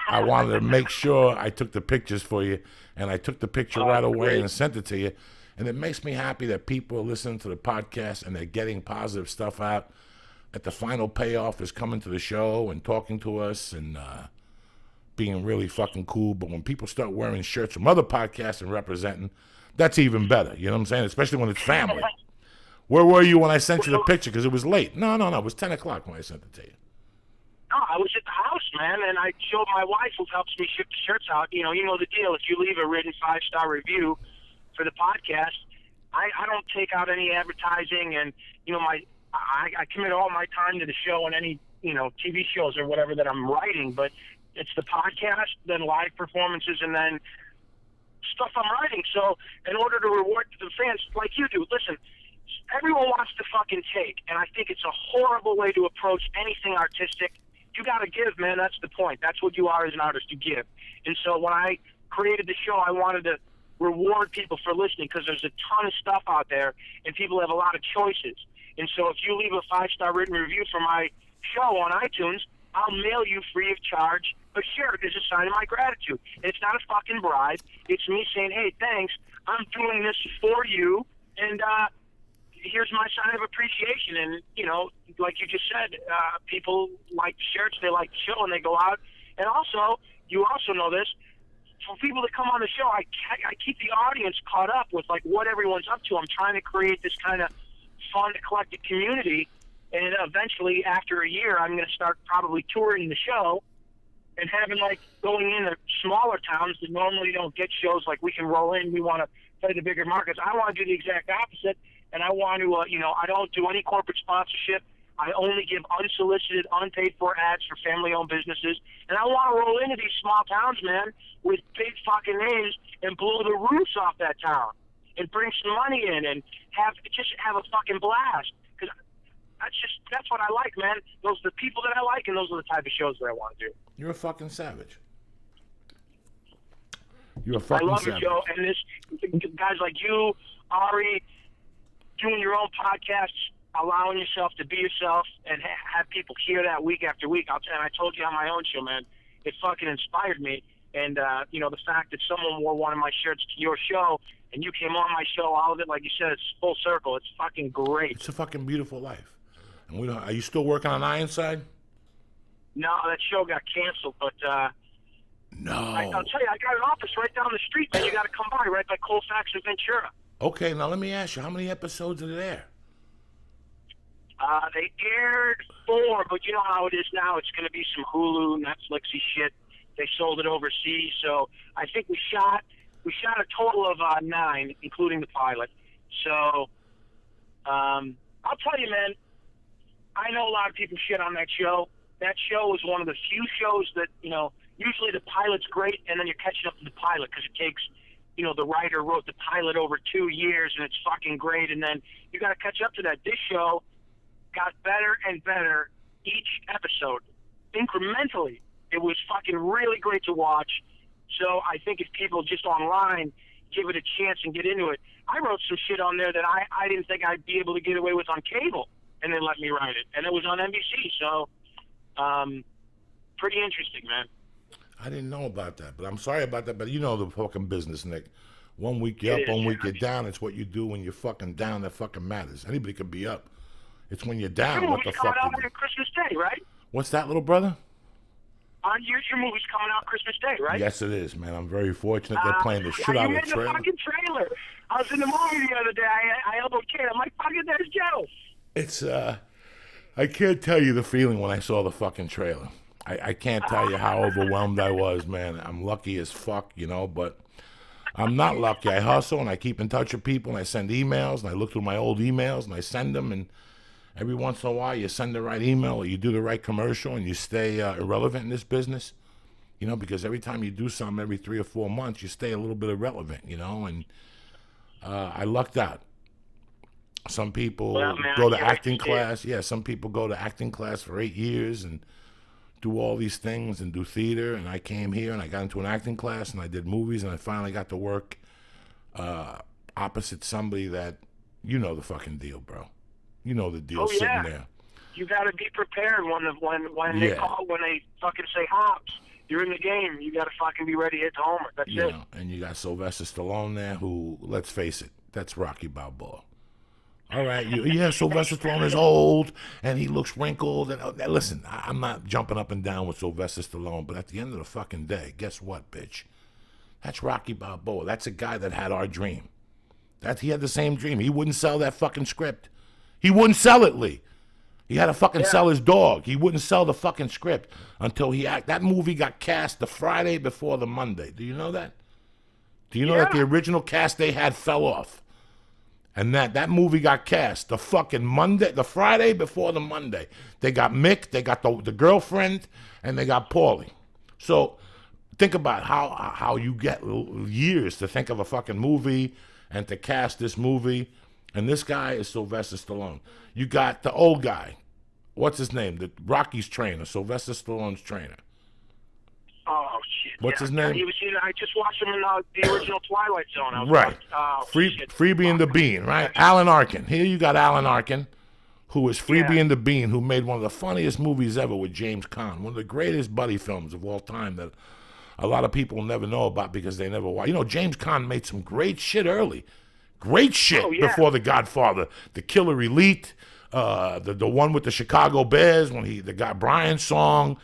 I wanted to make sure I took the pictures for you, and I took the picture right away and sent it to you. And it makes me happy that people are listening to the podcast and they're getting positive stuff out. That the final payoff is coming to the show and talking to us and being really fucking cool. But when people start wearing shirts from other podcasts and representing, that's even better. You know what I'm saying? Especially when it's family. Where were you when I sent you the picture? Because it was late. No. It was 10 o'clock when I sent it to you. No, I was at the house, man, and I showed my wife, who helps me ship the shirts out. You know the deal. If you leave a written 5-star review for the podcast, I don't take out any advertising, and I commit all my time to the show and any TV shows or whatever that I'm writing. But it's the podcast, then live performances, and then stuff I'm writing. So in order to reward the fans like you do, listen, everyone wants to fucking take, and I think it's a horrible way to approach anything artistic. You got to give, man. That's the point. That's what you are as an artist. You give. And so when I created the show, I wanted to reward people for listening because there's a ton of stuff out there, and people have a lot of choices. And so if you leave a 5-star written review for my show on iTunes, I'll mail you free of charge a shirt as a sign of my gratitude. And it's not a fucking bribe. It's me saying, hey, thanks. I'm doing this for you, and here's my sign of appreciation. And, like you just said, people like the shirts, they like the show, and they go out. And also, you also know this, for people that come on the show, I keep the audience caught up with, like, what everyone's up to. I'm trying to create this kind of fun, eclectic community. And eventually, after a year, I'm going to start probably touring the show and having, like, going into smaller towns that normally don't get shows. Like, we can roll in, we want to play the bigger markets. I want to do the exact opposite, and I want to, I don't do any corporate sponsorship. I only give unsolicited, unpaid-for ads for family-owned businesses. And I want to roll into these small towns, man, with big fucking names and blow the roofs off that town and bring some money in and have a fucking blast. Because that's what I like, man. Those are the people that I like, and those are the type of shows that I want to do. You're a fucking savage. You're a fucking savage. I love it, Joe. And this guys like you, Ari, doing your own podcasts, allowing yourself to be yourself and have people hear that week after week. And I told you on my own show, man, it fucking inspired me. And, the fact that someone wore one of my shirts to your show and you came on my show, all of it, like you said, it's full circle. It's fucking great. It's a fucking beautiful life. And are you still working on Ironside? No, that show got canceled, but no. I'll tell you, I got an office right down the street, man. You got to come by, right by Colfax and Ventura. Okay, now let me ask you, how many episodes are there? They aired 4, but you know how it is now. It's going to be some Hulu, Netflixy shit. They sold it overseas, so I think we shot a total of 9, including the pilot. So I'll tell you, man, I know a lot of people shit on that show. That show was one of the few shows that, usually the pilot's great, and then you're catching up to the pilot because it takes, the writer wrote the pilot over 2 years, and it's fucking great, and then you got to catch up to that. This show got better and better each episode, incrementally. It was fucking really great to watch. So I think if people just online give it a chance and get into it, I wrote some shit on there that I didn't think I'd be able to get away with on cable, and they let me write it, and it was on NBC. So, pretty interesting, man. I didn't know about that, but I'm sorry about that. But you know the fucking business, Nick. 1 week you're up, 1 week you're down. It's what you do when you're fucking down that fucking matters. Anybody could be up. It's when you're down. What the fuck? Coming out on Christmas Day, right? What's that, little brother? Your movie's coming out Christmas Day, right? Yes, it is, man. I'm very fortunate. They're playing the shit out of the trailer. You made the fucking trailer. I was in the movie the other day. I elbowed Kid. I'm like, fucking, there's Joe. It's, I can't tell you the feeling when I saw the fucking trailer. I can't tell you how overwhelmed I was, man. I'm lucky as fuck, but I'm not lucky. I hustle, and I keep in touch with people, and I send emails, and I look through my old emails, and I send them, and every once in a while, you send the right email or you do the right commercial and you stay irrelevant in this business, because every time you do something every 3 or 4 months, you stay a little bit irrelevant, and I lucked out. Some people go to acting class. Yeah, some people go to acting class for 8 years and do all these things and do theater. And I came here and I got into an acting class and I did movies and I finally got to work opposite somebody that, the fucking deal, bro. You know the deal sitting there. You got to be prepared when they call, when they fucking say hops. You're in the game. You got to fucking be ready to hit the homer. That's it. And you got Sylvester Stallone there, who, let's face it, that's Rocky Balboa. All right, Sylvester Stallone is old and he looks wrinkled. And listen, I'm not jumping up and down with Sylvester Stallone, but at the end of the fucking day, guess what, bitch? That's Rocky Balboa. That's a guy that had our dream. He had the same dream. He wouldn't sell that fucking script. He wouldn't sell it, Lee. He had to fucking sell his dog. He wouldn't sell the fucking script until that movie got cast the Friday before the Monday. Do you know that? Do you know that the original cast they had fell off? And that movie got cast the fucking Monday, the Friday before the Monday. They got Mick, they got the girlfriend, and they got Paulie. So think about how you get years to think of a fucking movie and to cast this movie. And this guy is Sylvester Stallone. You got the old guy. What's his name? The Rocky's trainer, Sylvester Stallone's trainer. Oh, shit. What's his name? I just watched him in the original Twilight Zone. Right. Freebie and the Bean, right? Alan Arkin. Here you got Alan Arkin, who is Freebie and the Bean, who made one of the funniest movies ever with James Caan, one of the greatest buddy films of all time that a lot of people never know about because they never watch. James Caan made some great shit early. Great shit before The Godfather. The Killer Elite, the one with the Chicago Bears, when the guy Brian's song.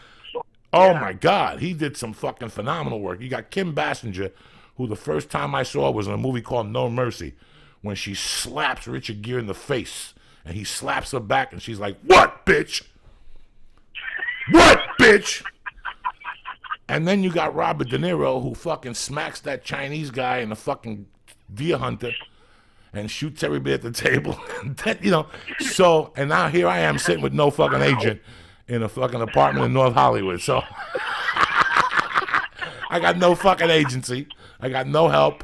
Oh my God, he did some fucking phenomenal work. You got Kim Basinger, who the first time I saw was in a movie called No Mercy, when she slaps Richard Gere in the face, and he slaps her back, and she's like, "What, bitch? What, bitch?" And then you got Robert De Niro, who fucking smacks that Chinese guy in the fucking Deer Hunter and shoots everybody at the table. So, and now here I am sitting with no fucking agent in a fucking apartment in North Hollywood. So I got no fucking agency. I got no help.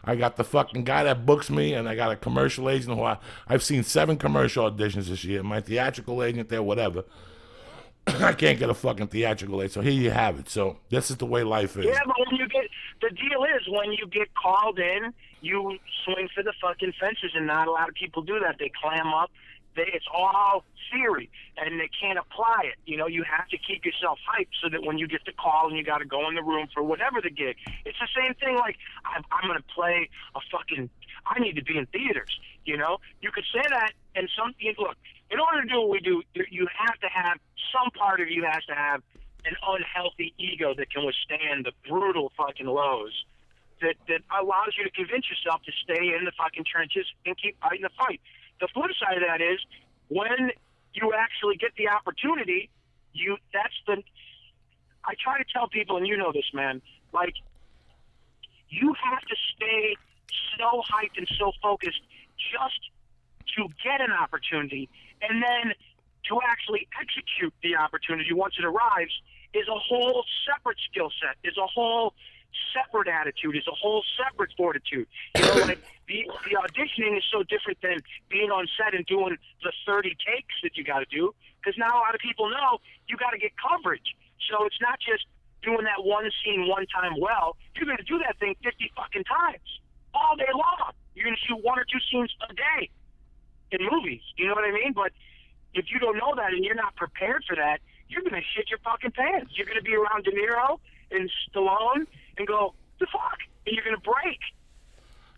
I got the fucking guy that books me, and I got a commercial agent who I've seen 7 commercial auditions this year. My theatrical agent there, whatever. I can't get a fucking theatrical agent. So here you have it. So this is the way life is. Yeah, but the deal is when you get called in, you swing for the fucking fences, and not a lot of people do that. They clam up. It's all theory, and they can't apply it. You have to keep yourself hyped so that when you get the call and you got to go in the room for whatever the gig, it's the same thing. Like, I'm going to play I need to be in theaters. You could say that, and look, in order to do what we do, you have to have, some part of you has to have an unhealthy ego that can withstand the brutal fucking lows that allows you to convince yourself to stay in the fucking trenches and keep fighting the fight. The flip side of that is when you actually get the opportunity, I try to tell people, and you know this, man, like, you have to stay so hyped and so focused just to get an opportunity, and then to actually execute the opportunity once it arrives, is a whole separate skill set, is a whole separate attitude, is a whole separate fortitude. You know, like the auditioning is so different than being on set and doing the 30 takes that you got to do, because now a lot of people know you got to get coverage. So it's not just doing that one scene one time well. You're going to do that thing 50 fucking times all day long. You're going to shoot 1 or 2 scenes a day in movies. You know what I mean? But if you don't know that and you're not prepared for that, you're going to shit your fucking pants. You're going to be around De Niro and Stallone and go, the fuck? And you're going to break.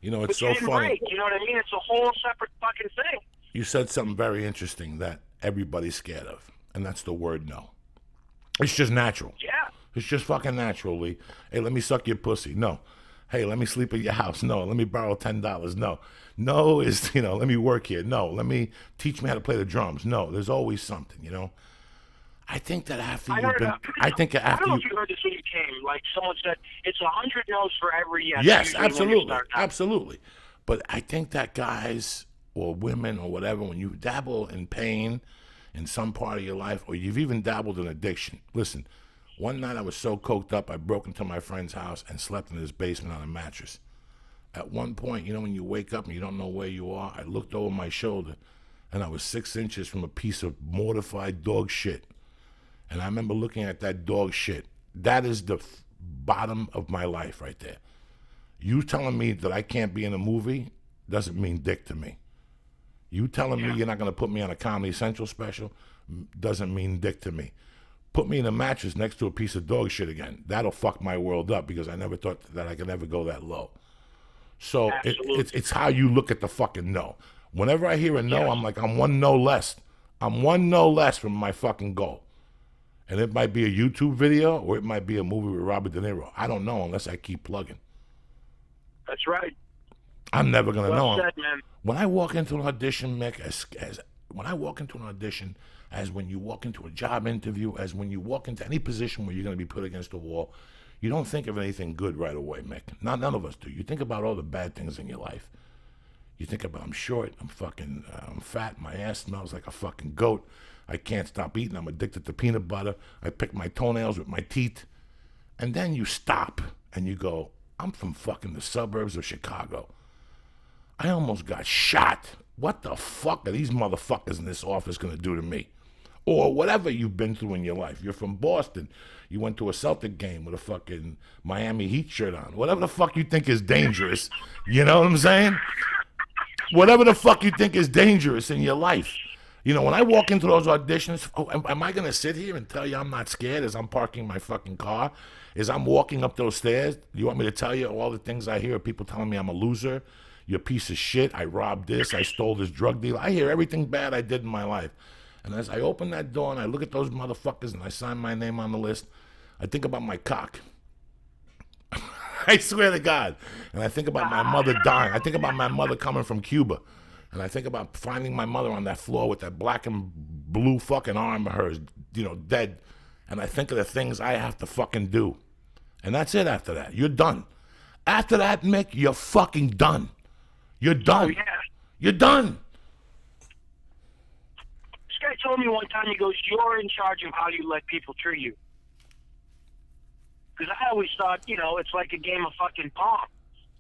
You know, it's but so funny. Break, you know what I mean? It's a whole separate fucking thing. You said something very interesting that everybody's scared of, and that's the word no. It's just natural. Yeah. It's just fucking natural, Lee. Hey, let me suck your pussy. No. Hey, let me sleep at your house. No. Let me borrow $10. No. No is, let me work here. No. Let me teach me how to play the drums. No. There's always something, I think that after I don't know if you heard this when you came. Like someone said, it's 100 no's for every yes. Yes, absolutely. Absolutely. But I think that guys or women or whatever, when you dabble in pain in some part of your life, or you've even dabbled in addiction. Listen, one night I was so coked up, I broke into my friend's house and slept in his basement on a mattress. At one point, when you wake up and you don't know where you are, I looked over my shoulder and I was 6 inches from a piece of mortified dog shit. And I remember looking at that dog shit. That is the bottom of my life right there. You telling me that I can't be in a movie doesn't mean dick to me. You telling me you're not going to put me on a Comedy Central special doesn't mean dick to me. Put me in a mattress next to a piece of dog shit again. That'll fuck my world up, because I never thought that I could ever go that low. So it's how you look at the fucking no. Whenever I hear a no, I'm like, I'm one no less. I'm one no less from my fucking goal. And it might be a YouTube video or it might be a movie with Robert De Niro. I don't know unless I keep plugging. That's right. I'm never going to know. Well said, man. When I walk into an audition, Mick, when I walk into an audition, as when you walk into a job interview, as when you walk into any position where you're going to be put against a wall, you don't think of anything good right away, Mick. None of us do. You think about all the bad things in your life. You think about, I'm short, I'm fat, my ass smells like a fucking goat. I can't stop eating. I'm addicted to peanut butter. I pick my toenails with my teeth. And then you stop and you go, I'm from fucking the suburbs of Chicago. I almost got shot. What the fuck are these motherfuckers in this office going to do to me? Or whatever you've been through in your life. You're from Boston. You went to a Celtic game with a fucking Miami Heat shirt on. Whatever the fuck you think is dangerous. You know what I'm saying? Whatever the fuck you think is dangerous in your life. When I walk into those auditions, am I going to sit here and tell you I'm not scared as I'm parking my fucking car? As I'm walking up those stairs? You want me to tell you all the things I hear of people telling me I'm a loser? You're a piece of shit. I robbed this. I stole this drug deal. I hear everything bad I did in my life. And as I open that door and I look at those motherfuckers and I sign my name on the list, I think about my cock. I swear to God. And I think about my mother dying. I think about my mother coming from Cuba. And I think about finding my mother on that floor with that black and blue fucking arm of hers, dead. And I think of the things I have to fucking do. And that's it after that. You're done. After that, Mick, you're fucking done. You're done. Oh, yeah. You're done. This guy told me one time, he goes, you're in charge of how you let people treat you. Because I always thought, it's like a game of fucking pong.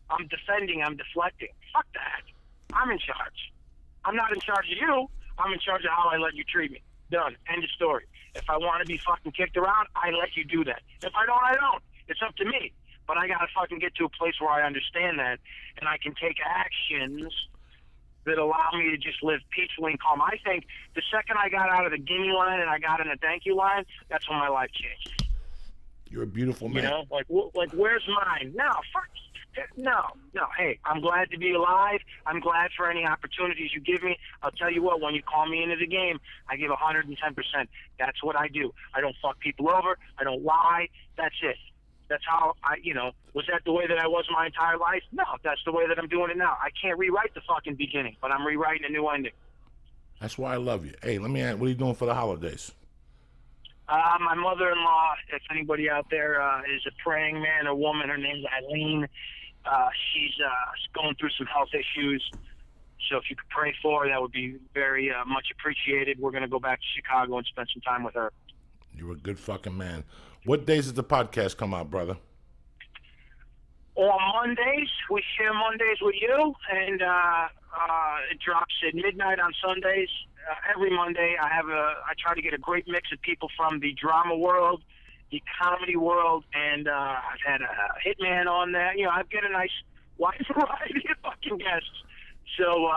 I'm defending, I'm deflecting. Fuck that. I'm in charge. I'm not in charge of you. I'm in charge of how I let you treat me. Done. End of story. If I want to be fucking kicked around, I let you do that. If I don't, I don't. It's up to me. But I got to fucking get to a place where I understand that, and I can take actions that allow me to just live peacefully and calm. I think the second I got out of the gimme line and I got in a thank you line, that's when my life changed. You're a beautiful man. Like where's mine? No, fuck. No. Hey, I'm glad to be alive. I'm glad for any opportunities you give me. I'll tell you what, when you call me into the game, I give 110%. That's what I do. I don't fuck people over. I don't lie. That's it. That's how was that the way that I was my entire life? No, that's the way that I'm doing it now. I can't rewrite the fucking beginning, but I'm rewriting a new ending. That's why I love you. Hey, let me ask, what are you doing for the holidays? My mother-in-law, if anybody out there is a praying man or woman, her name's Eileen. She's going through some health issues. So if you could pray for her, that would be very much appreciated. We're going to go back to Chicago and spend some time with her. You're a good fucking man. What days does the podcast come out, brother? On Mondays, we share Mondays with you, and it drops at midnight on Sundays. Every Monday, I try to get a great mix of people from the drama world, the comedy world, and I've had a hitman on there. You know, I get a nice wide variety of fucking guests. So,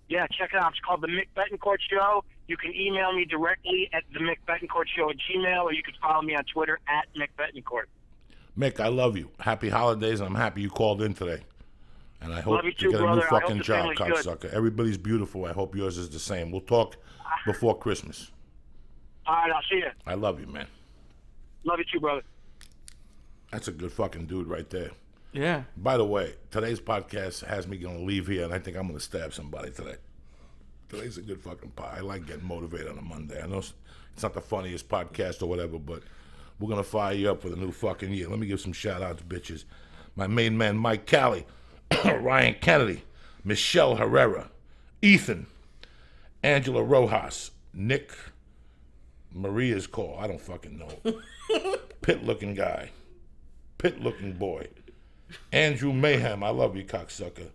yeah, check it out. It's called The Mick Betancourt Show. You can email me directly at the Mick Betancourt Show at Gmail, or you can follow me on Twitter at Mick Betancourt. Mick, I love you. Happy holidays, and I'm happy you called in today. And I hope Love you you too, get a brother. new fucking job, cocksucker. Good. Everybody's beautiful. I hope yours is the same. We'll talk before Christmas. All right, I'll see you. I love you, man. Love you too, brother. That's a good fucking dude right there. Yeah. By the way, today's podcast has me going to leave here, and I think I'm going to stab somebody today. Today's a good fucking pod. I like getting motivated on a Monday. I know it's not the funniest podcast or whatever, but we're going to fire you up for the new fucking year. Let me give some shout-outs, bitches. My main man, Mike Callie, Ryan Kennedy, Michelle Herrera, Ethan, Angela Rojas, Nick, Maria's call. I don't fucking know. Pit-looking guy. Pit-looking boy. Andrew Mayhem, I love you, cocksucker.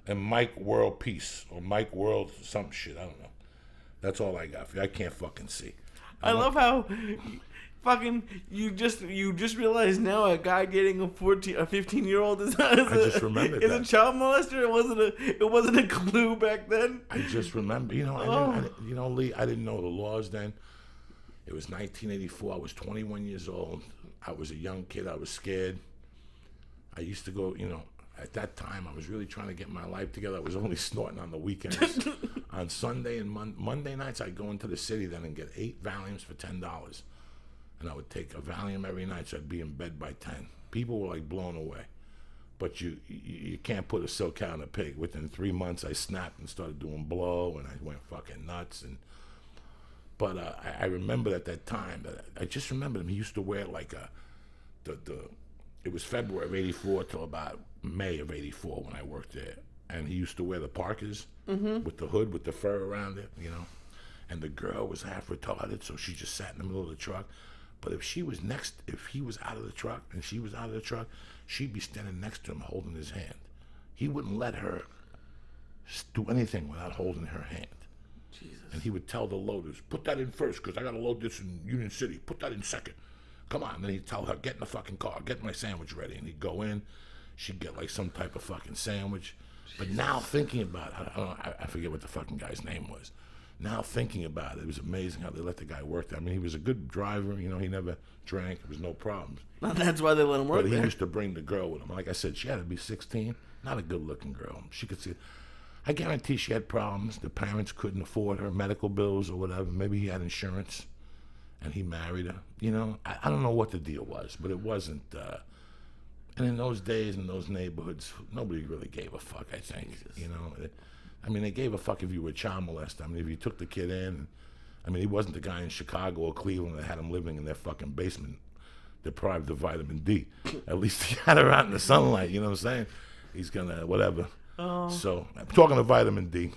And Mike World Peace, or Mike World some shit, I don't know. That's all I got for you. I can't fucking see. I love how fucking you just realized now a guy dating a 15-year-old is a child molester. It wasn't a clue back then. I just remember, Lee, I didn't know the laws then. It was 1984. I was 21 years old. I was a young kid. I was scared. I used to go, at that time, I was really trying to get my life together. I was only snorting on the weekends. On Sunday and Monday nights, I'd go into the city then and get 8 Valiums for $10. And I would take a Valium every night, so I'd be in bed by 10. People were like blown away. But you can't put a silk cow in a pig. Within 3 months, I snapped and started doing blow, and I went fucking nuts. But I remember at that time, I just remember him. He used to wear like it was February of 84 till about May of 84 when I worked there. And he used to wear the Parkers with the hood, with the fur around it, And the girl was half retarded, so she just sat in the middle of the truck. But if he was out of the truck and she was out of the truck, she'd be standing next to him holding his hand. He wouldn't let her do anything without holding her hand. Jesus. And he would tell the loaders, put that in first, because I got to load this in Union City. Put that in second. Come on. And then he'd tell her, get in the fucking car. Get my sandwich ready. And he'd go in. She'd get like some type of fucking sandwich. But now thinking about it, I forget what the fucking guy's name was. Now thinking about it was amazing how they let the guy work there. I mean, he was a good driver. He never drank. There was no problems. That's why they let him work there. But he used to bring the girl with him. Like I said, she had to be 16. Not a good-looking girl. She could see it. I guarantee she had problems. The parents couldn't afford her medical bills or whatever. Maybe he had insurance, and he married her. I don't know what the deal was, but it wasn't. And in those days, in those neighborhoods, nobody really gave a fuck, I think. They gave a fuck if you were a child molester. I mean, if you took the kid in, he wasn't the guy in Chicago or Cleveland that had him living in their fucking basement, deprived of vitamin D. At least he had her out in the sunlight, you know what I'm saying? He's gonna, whatever. Oh. So, I'm talking to vitamin D.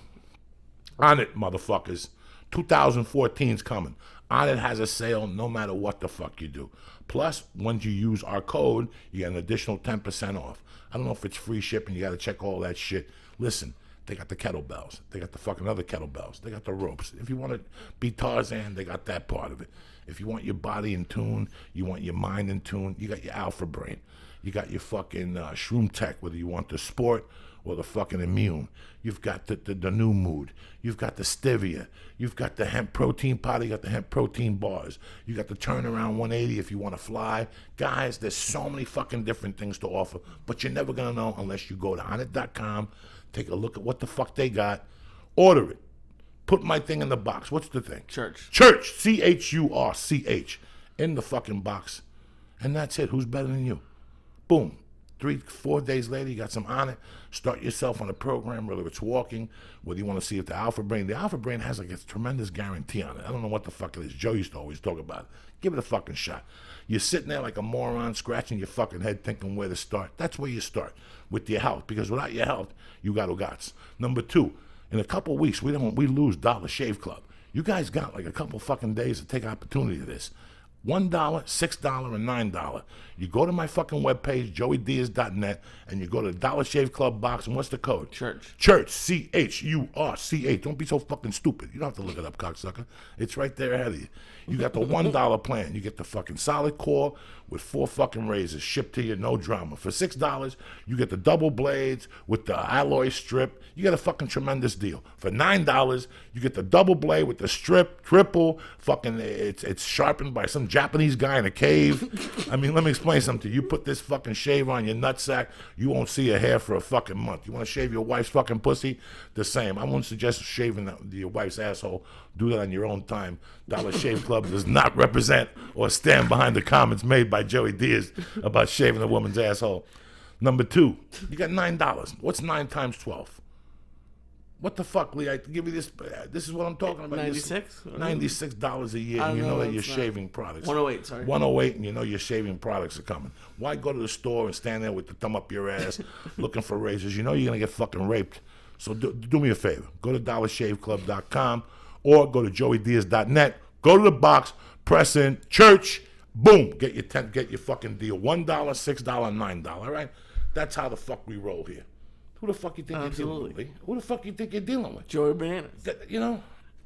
On it, motherfuckers. 2014's coming. On it has a sale no matter what the fuck you do. Plus, once you use our code, you get an additional 10% off. I don't know if it's free shipping. You got to check all that shit. Listen, they got the kettlebells. They got the fucking other kettlebells. They got the ropes. If you want to be Tarzan, they got that part of it. If you want your body in tune, you want your mind in tune, you got your Alpha Brain. You got your fucking Shroom Tech, whether you want the sport or the fucking immune. You've got the new mood. You've got the stevia. You've got the hemp protein powder. You got the hemp protein bars. You got the turnaround 180 if you want to fly. Guys, there's so many fucking different things to offer, but you're never going to know unless you go to onit.com, take a look at what the fuck they got, order it. Put my thing in the box. What's the thing? Church. CHURCH. In the fucking box. And that's it. Who's better than you? Boom. 3-4 days later, you got some on it. Start yourself on a program, whether it's walking, whether you want to see if the Alpha Brain has like a tremendous guarantee on it. I don't know what the fuck it is. Joe used to always talk about it. Give it a fucking shot. You're sitting there like a moron, scratching your fucking head, thinking where to start. That's where you start, with your health, because without your health, you got guts. Number 2, in a couple of weeks, we lose Dollar Shave Club. You guys got like a couple fucking days to take opportunity of this. $1, $6, and $9. You go to my fucking webpage, joeydiaz.net, and you go to the Dollar Shave Club box, and what's the code? Church, CHURCH. Don't be so fucking stupid. You don't have to look it up, cocksucker. It's right there ahead of you. You got the $1 plan. You get the fucking solid core with 4 fucking razors shipped to you, no drama. For $6, you get the double blades with the alloy strip. You get a fucking tremendous deal. For $9, you get the double blade with the strip, triple, fucking, it's sharpened by some Japanese guy in a cave. I mean, let me explain something to you. You put this fucking shave on your nutsack, you won't see a hair for a fucking month. You want to shave your wife's fucking pussy? The same. I wouldn't suggest shaving your wife's asshole. Do that on your own time. Dollar Shave Club does not represent or stand behind the comments made by Joey Diaz about shaving a woman's asshole. Number 2, you got $9. What's 9 times 12? What the fuck, Lee? I give you this. This is what I'm talking about. $96? $96 a year, and you know that your shaving products. 108, sorry. 108, and you know your shaving products are coming. Why go to the store and stand there with the thumb up your ass looking for razors? You know you're going to get fucking raped. So do me a favor. Go to dollarshaveclub.com or go to joeydiaz.net. Go to the box, press in, church, boom, get your fucking deal. $1, $6, $9, all right? That's how the fuck we roll here. Who the fuck you think you're dealing with, Lee? Who the fuck you think you're dealing with? Joey Bananas. You know?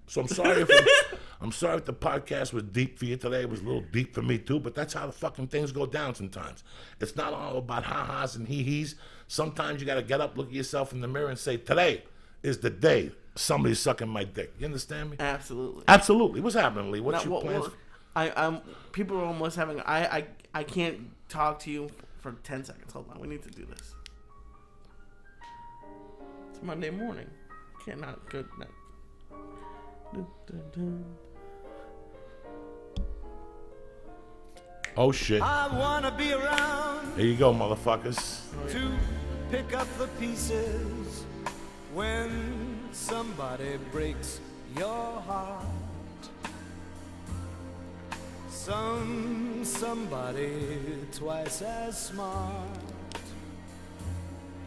So I'm sorry if the podcast was deep for you today. It was a little deep for me too, but that's how the fucking things go down sometimes. It's not all about ha-has and hee-hees. Sometimes you got to get up, look at yourself in the mirror and say, today is the day somebody's sucking my dick. You understand me? Absolutely. Absolutely. What's happening, Lee? What's your plans? People are almost having, I can't talk to you for 10 seconds. Hold on. We need to do this. It's Monday morning. Can't not good. No. Oh shit. I wanna be around. There you go, motherfuckers. To pick up the pieces when somebody breaks your heart. Somebody twice as smart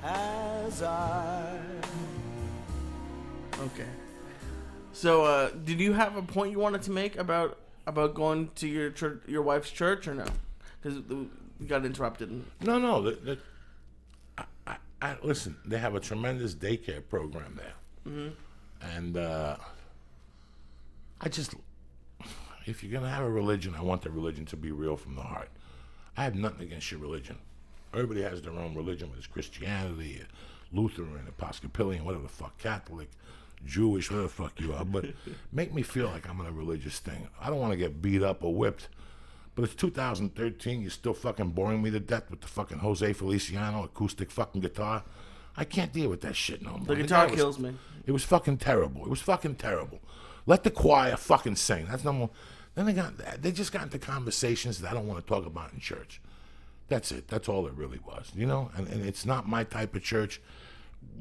as I. Okay. So, did you have a point you wanted to make about going to your church, your wife's church, or no? Because we got interrupted. No. Listen, they have a tremendous daycare program there, and if you're gonna have a religion, I want the religion to be real from the heart. I have nothing against your religion. Everybody has their own religion, whether it's Christianity, Lutheran, Episcopalian, whatever the fuck, Catholic, Jewish, whatever the fuck you are, but make me feel like I'm in a religious thing. I don't want to get beat up or whipped, but it's 2013, you're still fucking boring me to death with the fucking Jose Feliciano acoustic fucking guitar. I can't deal with that shit no more. The guitar kills me. It was fucking terrible. Let the choir fucking sing. That's number one. Then they just got into conversations that I don't want to talk about in church. That's it. That's all it really was, you know? And it's not my type of church.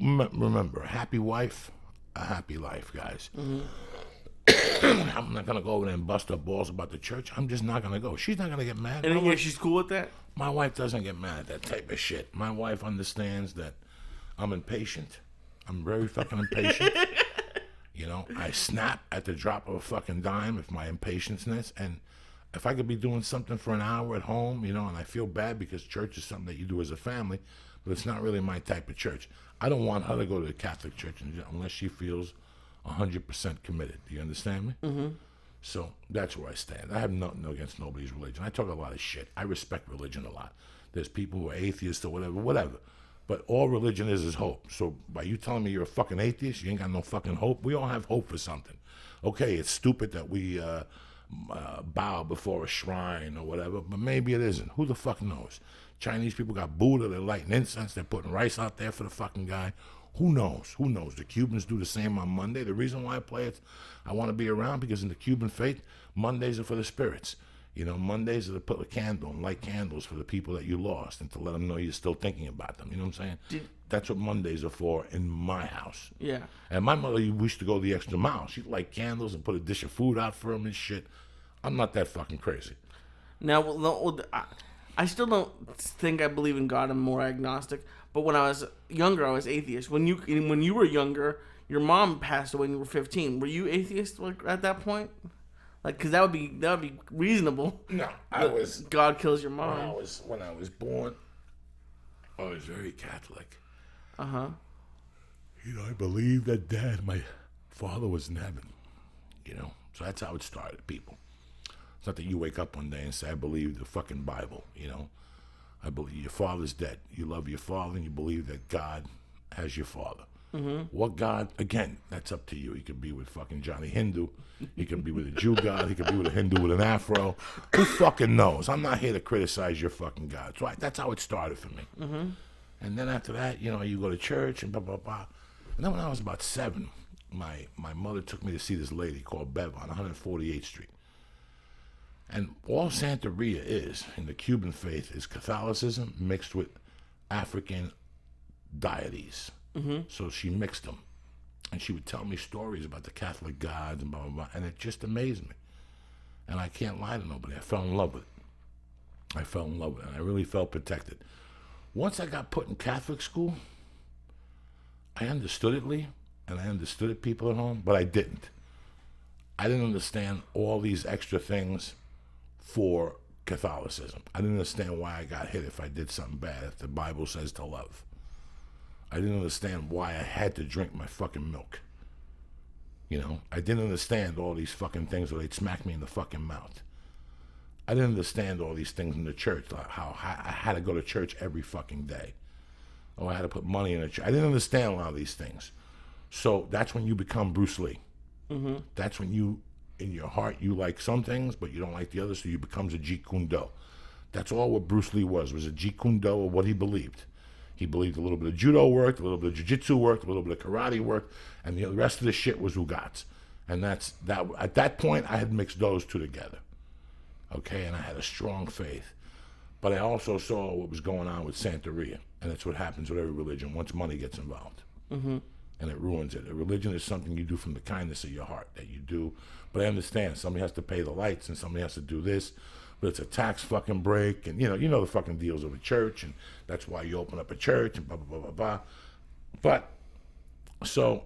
Remember, a happy wife, a happy life, guys. I'm not going to go over there and bust her balls about the church. I'm just not going to go. She's not going to get mad. And she's cool with that? My wife doesn't get mad at that type of shit. My wife understands that I'm impatient. I'm very fucking impatient. You know, I snap at the drop of a fucking dime if my impatience, and if I could be doing something for an hour at home, you know, and I feel bad because church is something that you do as a family, but it's not really my type of church. I don't want her to go to the Catholic church unless she feels 100% committed. Do you understand me? Mm-hmm. So that's where I stand. I have nothing against nobody's religion. I talk a lot of shit. I respect religion a lot. There's people who are atheists or whatever. But all religion is hope. So by you telling me you're a fucking atheist, you ain't got no fucking hope. We all have hope for something. Okay, it's stupid that we bow before a shrine or whatever, but maybe it isn't. Who the fuck knows? Chinese people got Buddha, they're lighting incense, they're putting rice out there for the fucking guy. Who knows? The Cubans do the same on Monday. The reason why I play it, I want to be around because in the Cuban faith, Mondays are for the spirits. You know, Mondays are to put a candle and light candles for the people that you lost and to let them know you're still thinking about them. You know what I'm saying? That's what Mondays are for in my house. Yeah. And my mother used to go the extra mile. She'd light candles and put a dish of food out for them and shit. I'm not that fucking crazy. Now, I still don't think I believe in God. I'm more agnostic. But when I was younger, I was atheist. When you were younger, your mom passed away when you were 15. Were you atheist at that point? Like, because that would be reasonable. No, God kills your when mom. I was born, I was very Catholic. Uh-huh. You know, I believed that my father was in heaven. You know, so that's how it started, people. It's not that you wake up one day and say, I believe the fucking Bible, you know. I believe your father's dead. You love your father and you believe that God has your father. Mm-hmm. What God, again, that's up to you. He could be with fucking Johnny Hindu. He could be with a Jew God. He could be with a Hindu with an afro. Who fucking knows? I'm not here to criticize your fucking God. So that's how it started for me. Mm-hmm. And then after that, you know, you go to church and blah, blah, blah. And then when I was about 7, my mother took me to see this lady called Bev on 148th Street. And all Santeria is, in the Cuban faith, is Catholicism mixed with African deities. Mm-hmm. So she mixed them. And she would tell me stories about the Catholic gods and blah, blah, blah. And it just amazed me. And I can't lie to nobody. I fell in love with it. I fell in love with it. And I really felt protected. Once I got put in Catholic school, I understood it, Lee. And I understood it, people at home. But I didn't. I didn't understand all these extra things for Catholicism. I didn't understand why I got hit if I did something bad, if the Bible says to love. I didn't understand why I had to drink my fucking milk. You know, I didn't understand all these fucking things where they'd smack me in the fucking mouth. I didn't understand all these things in the church, like how I had to go to church every fucking day. Or I had to put money in the church. I didn't understand a lot of these things. So that's when you become Bruce Lee. Mm-hmm. That's when you, in your heart, you like some things, but you don't like the others, so you becomes a Jeet Kune Do. That's all what Bruce Lee was a Jeet Kune Do of what he believed. He believed a little bit of judo worked, a little bit of jiu-jitsu worked, a little bit of karate worked, and the rest of the shit was ugats. And that's that. At that point, I had mixed those two together. Okay, and I had a strong faith. But I also saw what was going on with Santeria, and that's what happens with every religion once money gets involved. Mm-hmm. And it ruins it. A religion is something you do from the kindness of your heart, that you do. But I understand, somebody has to pay the lights, and somebody has to do this, but it's a tax fucking break, and you know the fucking deals of a church, and that's why you open up a church, and blah, blah, blah, blah, blah. But, so,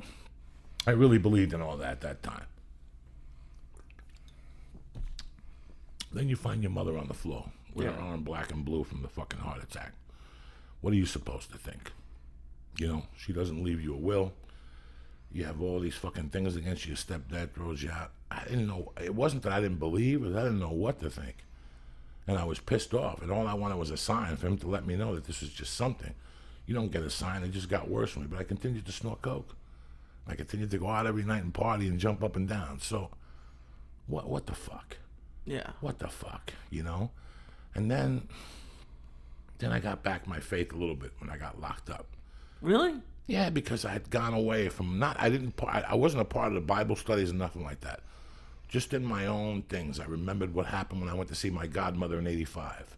I really believed in all that at that time. Then you find your mother on the floor, with her arm black and blue from the fucking heart attack. What are you supposed to think? You know, she doesn't leave you a will. You have all these fucking things against you. Your stepdad throws you out. I didn't know. It wasn't that I didn't believe, it was I didn't know what to think. And I was pissed off. And all I wanted was a sign for him to let me know that this was just something. You don't get a sign. It just got worse for me. But I continued to snort coke. I continued to go out every night and party and jump up and down. So, what the fuck? Yeah. What the fuck? You know? And then I got back my faith a little bit when I got locked up. Really? Yeah, because I had gone away from I wasn't a part of the Bible studies and nothing like that. Just in my own things. I remembered what happened when I went to see my godmother in 85.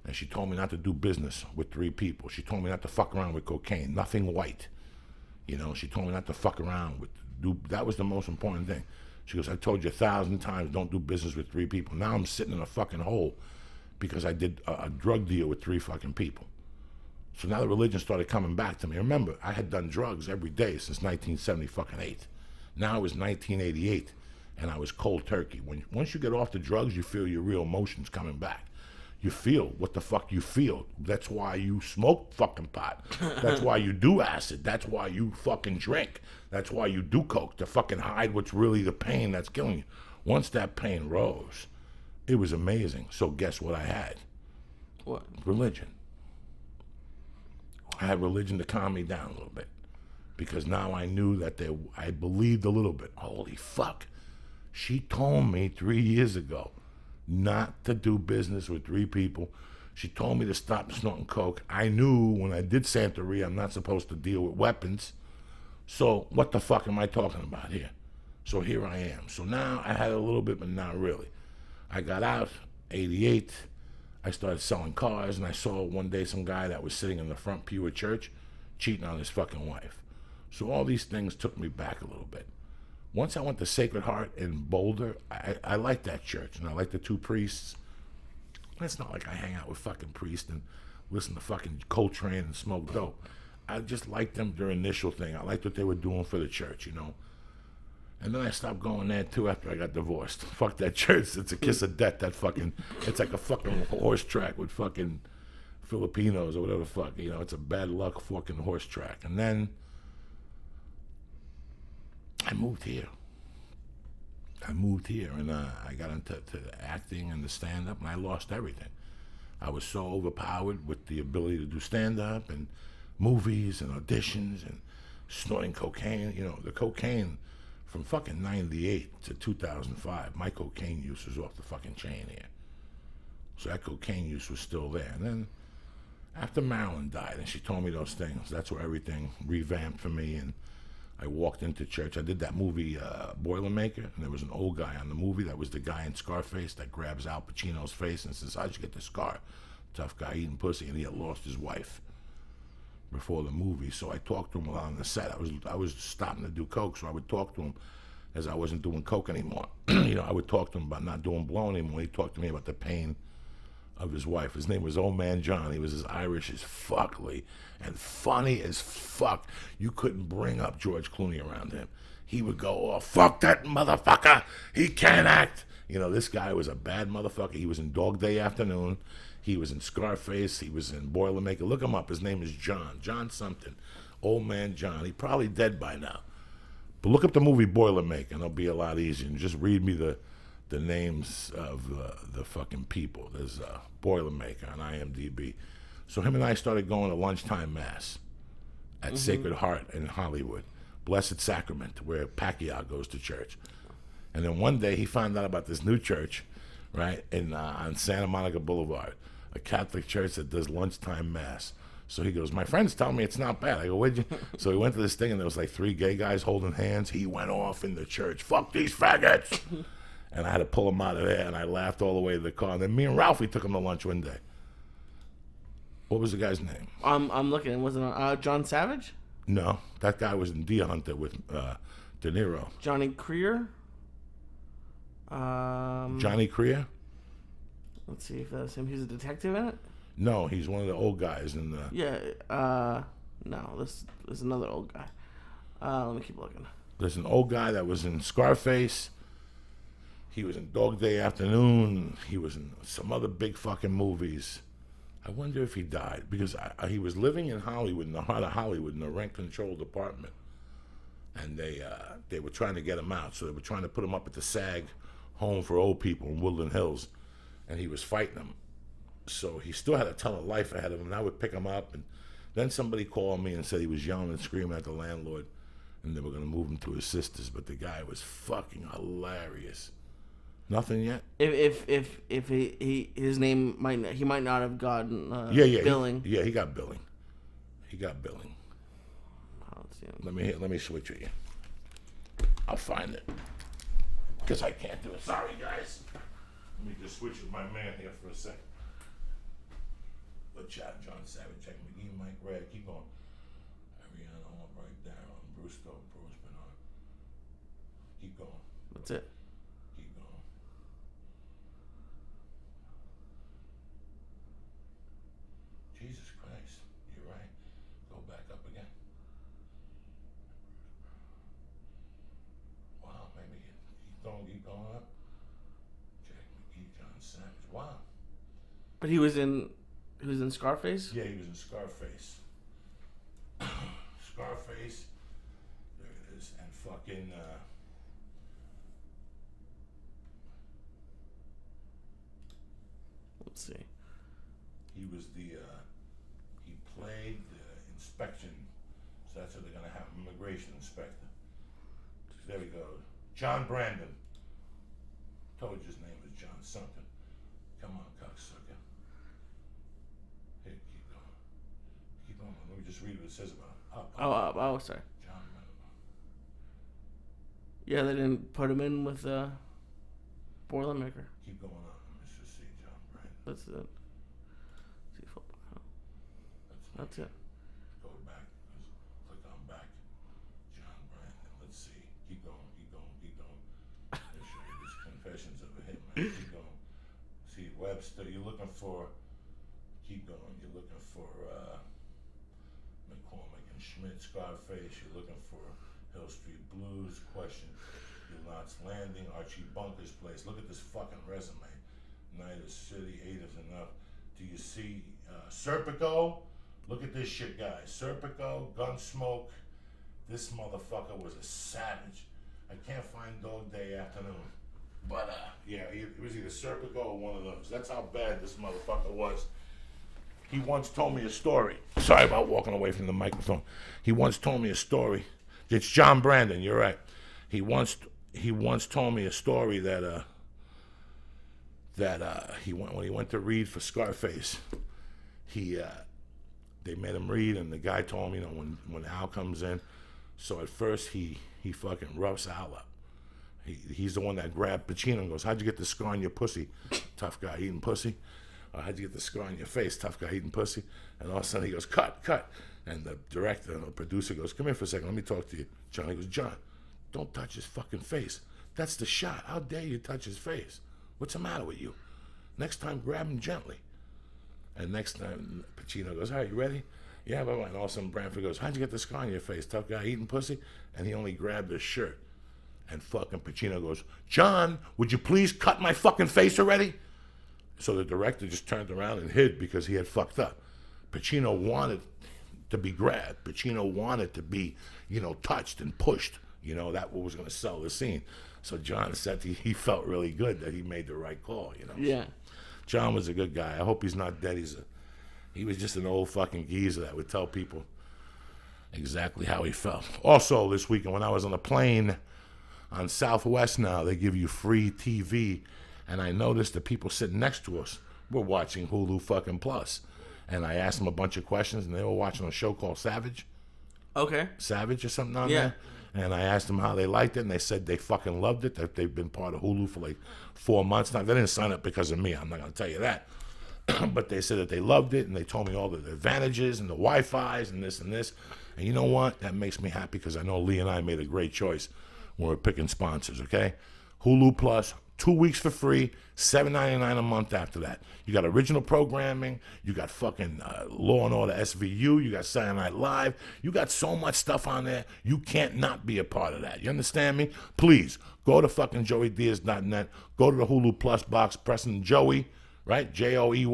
And she told me not to do business with 3 people. She told me not to fuck around with cocaine, nothing white. You know, she told me not to fuck around that was the most important thing. She goes, I told you 1,000 times don't do business with 3 people. Now I'm sitting in a fucking hole because I did a drug deal with 3 fucking people. So now the religion started coming back to me. Remember, I had done drugs every day since 1978. Now it was 1988, and I was cold turkey. Once you get off the drugs, you feel your real emotions coming back. You feel what the fuck you feel. That's why you smoke fucking pot. That's why you do acid. That's why you fucking drink. That's why you do coke, to fucking hide what's really the pain that's killing you. Once that pain rose, it was amazing. So guess what I had? What? Religion. I had religion to calm me down a little bit, because now I knew that I believed a little bit. Holy fuck. She told me 3 years ago not to do business with 3 people. She told me to stop snorting coke. I knew when I did Santeria I'm not supposed to deal with weapons. So what the fuck am I talking about here? So here I am. So now I had a little bit, but not really. I got out, 88. I started selling cars, and I saw one day some guy that was sitting in the front pew at church cheating on his fucking wife. So all these things took me back a little bit. Once I went to Sacred Heart in Boulder, I liked that church, and I liked the 2 priests. It's not like I hang out with fucking priests and listen to fucking Coltrane and smoke dope. I just liked them, their initial thing. I liked what they were doing for the church, you know. And then I stopped going there too after I got divorced. Fuck that church. It's a kiss of death. It's like a fucking horse track with fucking Filipinos or whatever the fuck. You know, it's a bad luck fucking horse track. And then I moved here. And I got into the acting and the stand-up, and I lost everything. I was so overpowered with the ability to do stand-up and movies and auditions and snorting cocaine. You know, the cocaine from fucking 98 to 2005, my cocaine use was off the fucking chain here. So that cocaine use was still there. And then after Marilyn died and she told me those things, that's where everything revamped for me. And I walked into church. I did that movie, Boilermaker, and there was an old guy on the movie that was the guy in Scarface that grabs Al Pacino's face and says, "How'd you get this scar?" Tough guy eating pussy, and he had lost his wife before the movie. So I talked to him while on the set. I was stopping to do coke, so I would talk to him as I wasn't doing coke anymore. You know, I would talk to him about not doing blow anymore. He talked to me about the pain of his wife. His name was Old Man John. He was as Irish as fuck, Lee, and funny as fuck. You couldn't bring up George Clooney around him. He would go, "Oh, fuck that motherfucker. He can't act." You know, this guy was a bad motherfucker. He was in Dog Day Afternoon. He was in Scarface. He was in Boilermaker. Look him up. His name is John. John something. Old Man John. He's probably dead by now. But look up the movie Boilermaker, and it'll be a lot easier. And just read me the names of the fucking people. There's Boilermaker on IMDb. So him and I started going to lunchtime mass at Sacred Heart in Hollywood, Blessed Sacrament, where Pacquiao goes to church. And then one day he found out about this new church, right, on Santa Monica Boulevard, a Catholic church that does lunchtime mass. So he goes, "My friends tell me it's not bad." I go, "Where'd you?" So he went to this thing, and there was like 3 gay guys holding hands. He went off in the church. "Fuck these faggots." And I had to pull him out of there, and I laughed all the way to the car. And then me and Ralphie took him to lunch one day. What was the guy's name? I'm looking. Wasn't it John Savage? No, that guy was in Deer Hunter with De Niro. Johnny Creer? Johnny Creer? Let's see if that's him. He's a detective in it? No, he's one of the old guys in the... Yeah, no, this is another old guy. Let me keep looking. There's an old guy that was in Scarface. He was in Dog Day Afternoon. He was in some other big fucking movies. I wonder if he died, because he was living in Hollywood, in the heart of Hollywood, in a rent-controlled apartment. And they were trying to get him out, so they were trying to put him up at the SAG home for old people in Woodland Hills, and he was fighting them. So he still had a ton of life ahead of him, and I would pick him up, and then somebody called me and said he was yelling and screaming at the landlord, and they were going to move him to his sister's, but the guy was fucking hilarious. Nothing yet? If his name might not have gotten billing. He got billing. He got billing. I don't see him. Let me switch with you. I'll find it. Because I can't do it. Sorry, guys. Let me just switch with my man here for a second. Let's chat. John Savage, Jack McGee, Mike Red. Keep going. Ariana Albright, Darren, Bruce Stowe, Bruce Bernard. Keep going. That's it. Keep going. Jesus Christ. You're right. Go back up again. Wow, maybe keep going up. Jack McGee, John Savage. Wow. But he was in Scarface? Yeah, he was in Scarface. Scarface. There it is. And fucking Let's see. he was he played the inspection. So that's what they're gonna have, immigration inspector. There we go. John Brandon. Told you his name was John something. Come on, cocksucker. Hey, keep going. Keep going. Let me just read what it says about him. Oh, sorry. John Brandon. Yeah, they didn't put him in with Boilermaker. Keep going on. Let's just see John Brandon. That's it. See football. That's it. Go back. Click on back. John Brandon. Let's see. Keep going. Keep going. Keep going. Let's show you these confessions of a hitman. Keep going. See Webster. You're looking for. Keep going. You're looking for McCormick and Schmidt, Scarface. You're looking for Hill Street Blues, question. Knots Landing, Archie Bunker's place. Look at this fucking resume. Night of City, 8 is enough. Do you see Serpico? Look at this shit, guys. Serpico, Gunsmoke. This motherfucker was a savage. I can't find Dog Day Afternoon. But, yeah, it was either Serpico or one of those. That's how bad this motherfucker was. He once told me a story. Sorry about walking away from the microphone. He once told me a story. It's John Brandon, you're right. He once told me a story that when he went to read for Scarface, they made him read, and the guy told him, when Al comes in, so at first he fucking roughs Al up. He's the one that grabbed Pacino and goes, "How'd you get the scar on your pussy, tough guy eating pussy? How'd you get the scar on your face, tough guy eating pussy?" And all of a sudden he goes, "Cut." And the director or producer goes, "Come here for a second, let me talk to you." John, he goes, "John, don't touch his fucking face. That's the shot. How dare you touch his face? What's the matter with you? Next time, grab him gently." And next time, Pacino goes, "All right, you ready?" "Yeah, bye-bye." And all of a sudden, Branford goes, "How'd you get the scar on your face, tough guy eating pussy?" And he only grabbed his shirt. And fucking Pacino goes, "John, would you please cut my fucking face already?" So the director just turned around and hid because he had fucked up. Pacino wanted to be grabbed. Pacino wanted to be, touched and pushed. That was going to sell the scene. So John said he felt really good that he made the right call, Yeah. John was a good guy. I hope he's not dead. He was just an old fucking geezer that would tell people exactly how he felt. Also, this weekend when I was on a plane on Southwest now, they give you free TV, and I noticed the people sitting next to us were watching Hulu fucking Plus. And I asked them a bunch of questions, and they were watching a show called Savage. Okay. Savage or something on there. And I asked them how they liked it, and they said they fucking loved it, that they've been part of Hulu for like 4 months now. They didn't sign up because of me, I'm not going to tell you that. But they said that they loved it, and they told me all the advantages and the Wi-Fi's and this and this. And you know what? That makes me happy because I know Lee and I made a great choice when we're picking sponsors, okay? Hulu Plus, 2 weeks for free, $7.99 a month after that. You got original programming, you got fucking Law and Order SVU, you got Saturday Night Live, you got so much stuff on there, you can't not be a part of that. You understand me? Please, go to fucking joeydiaz.net, go to the Hulu Plus box, press in Joey, right? Joey.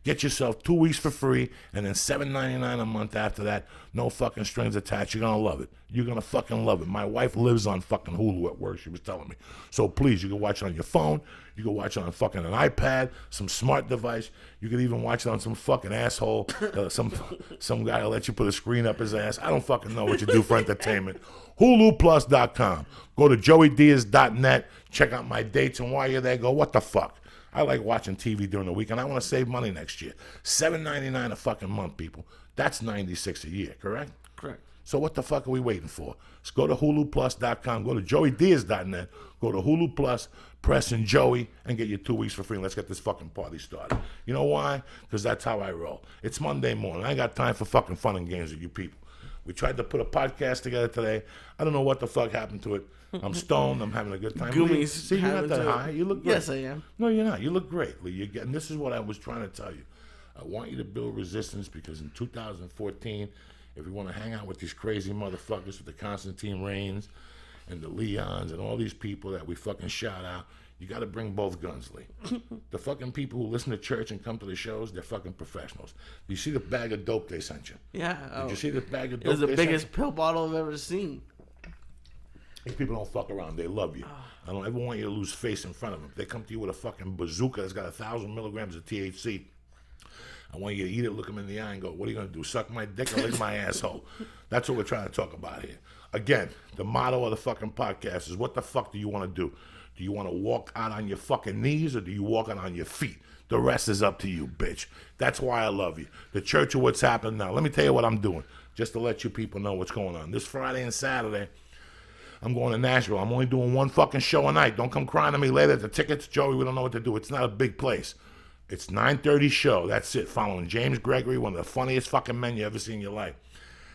Get yourself 2 weeks for free, and then $7.99 a month after that. No fucking strings attached. You're gonna love it. You're gonna fucking love it. My wife lives on fucking Hulu at work. She was telling me. So please, you can watch it on your phone. You can watch it on fucking an iPad, some smart device. You can even watch it on some fucking asshole, some guy will let you put a screen up his ass. I don't fucking know what you do for entertainment. HuluPlus.com. Go to joeydiaz.net. Check out my dates, and while you're there, go, what the fuck? I like watching TV during the week, and I want to save money next year. $7.99 a fucking month, people. That's $96 a year, correct? Correct. So what the fuck are we waiting for? Let's go to HuluPlus.com, go to joeydiaz.net, go to Hulu Plus, press in Joey, and get your 2 weeks for free. And let's get this fucking party started. You know why? Because that's how I roll. It's Monday morning. I ain't got time for fucking fun and games with you people. We tried to put a podcast together today. I don't know what the fuck happened to it. I'm stoned. I'm having a good time. Gummy's See, you're not that high. You look great. Yes, I am. No, you're not. You look great, Lee. And this is what I was trying to tell you. I want you to build resistance because in 2014, if you want to hang out with these crazy motherfuckers with the Constantine Reigns and the Leons and all these people that we fucking shout out, you got to bring both guns, Lee. The fucking people who listen to church and come to the shows, they're fucking professionals. Do you see the bag of dope they sent you? Yeah. Did you see the bag of dope? It was the they sent biggest you? pill bottle I've ever seen. These people don't fuck around. They love you. I don't ever want you to lose face in front of them. They come to you with a fucking bazooka that's got 1,000 milligrams of THC. I want you to eat it, look them in the eye, and go, what are you going to do, suck my dick or lick my asshole? That's what we're trying to talk about here. Again, the motto of the fucking podcast is, what the fuck do you want to do? Do you want to walk out on your fucking knees or do you walk out on your feet? The rest is up to you, bitch. That's why I love you. The church of what's happening now. Let me tell you what I'm doing, just to let you people know what's going on. This Friday and Saturday, I'm going to Nashville. I'm only doing one fucking show a night. Don't come crying to me later. The tickets, Joey, we don't know what to do. It's not a big place. It's 9:30 show. That's it. Following James Gregory, one of the funniest fucking men you ever seen in your life.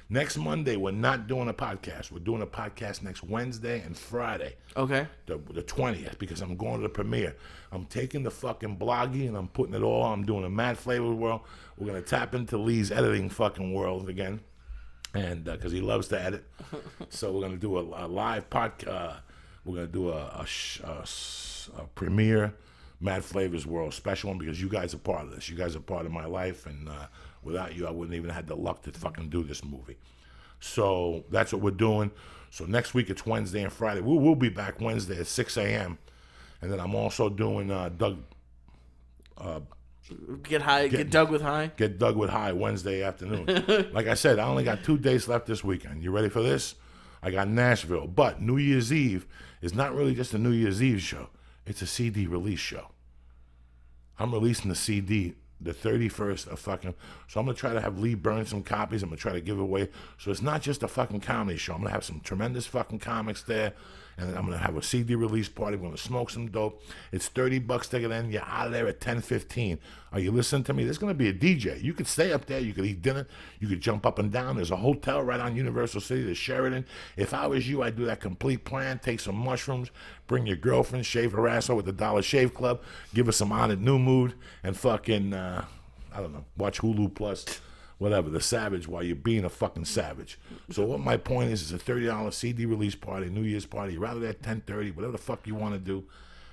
Next Monday, we're not doing a podcast. We're doing a podcast next Wednesday and Friday. Okay. The 20th, because I'm going to the premiere. I'm taking the fucking bloggy and I'm putting it all on. I'm doing a Mad Flavor world. We're going to tap into Lee's editing fucking world again. and because he loves to edit. So we're gonna do a live podcast. We're gonna do a premiere Mad Flavors World special one because you guys are part of this. You guys are part of my life, and without you, I wouldn't even have the luck to fucking do this movie. So that's what we're doing. So next week it's Wednesday and Friday. We'll be back Wednesday at 6 a.m. And then I'm also doing Doug. Get Doug with high. Get Doug with high Wednesday afternoon. Like I said, I only got 2 days left this weekend. You ready for this? I got Nashville. But New Year's Eve is not really just a New Year's Eve show. It's a CD release show. I'm releasing the CD the 31st of fucking... So I'm going to try to have Lee burn some copies. I'm going to try to give away. So it's not just a fucking comedy show. I'm going to have some tremendous fucking comics there. And I'm going to have a CD release party. We're going to smoke some dope. It's $30 ticket in. You're out of there at 10:15. Are you listening to me? There's going to be a DJ. You could stay up there. You could eat dinner. You could jump up and down. There's a hotel right on Universal City, the Sheraton. If I was you, I'd do that complete plan. Take some mushrooms. Bring your girlfriend. Shave her ass with the Dollar Shave Club. Give her some On It New Mood. And fucking, I don't know, watch Hulu Plus. Whatever, the Savage, while you're being a fucking savage. So what my point is, it's a $30 CD release party, New Year's party. You're out of there at 10:30, whatever the fuck you want to do.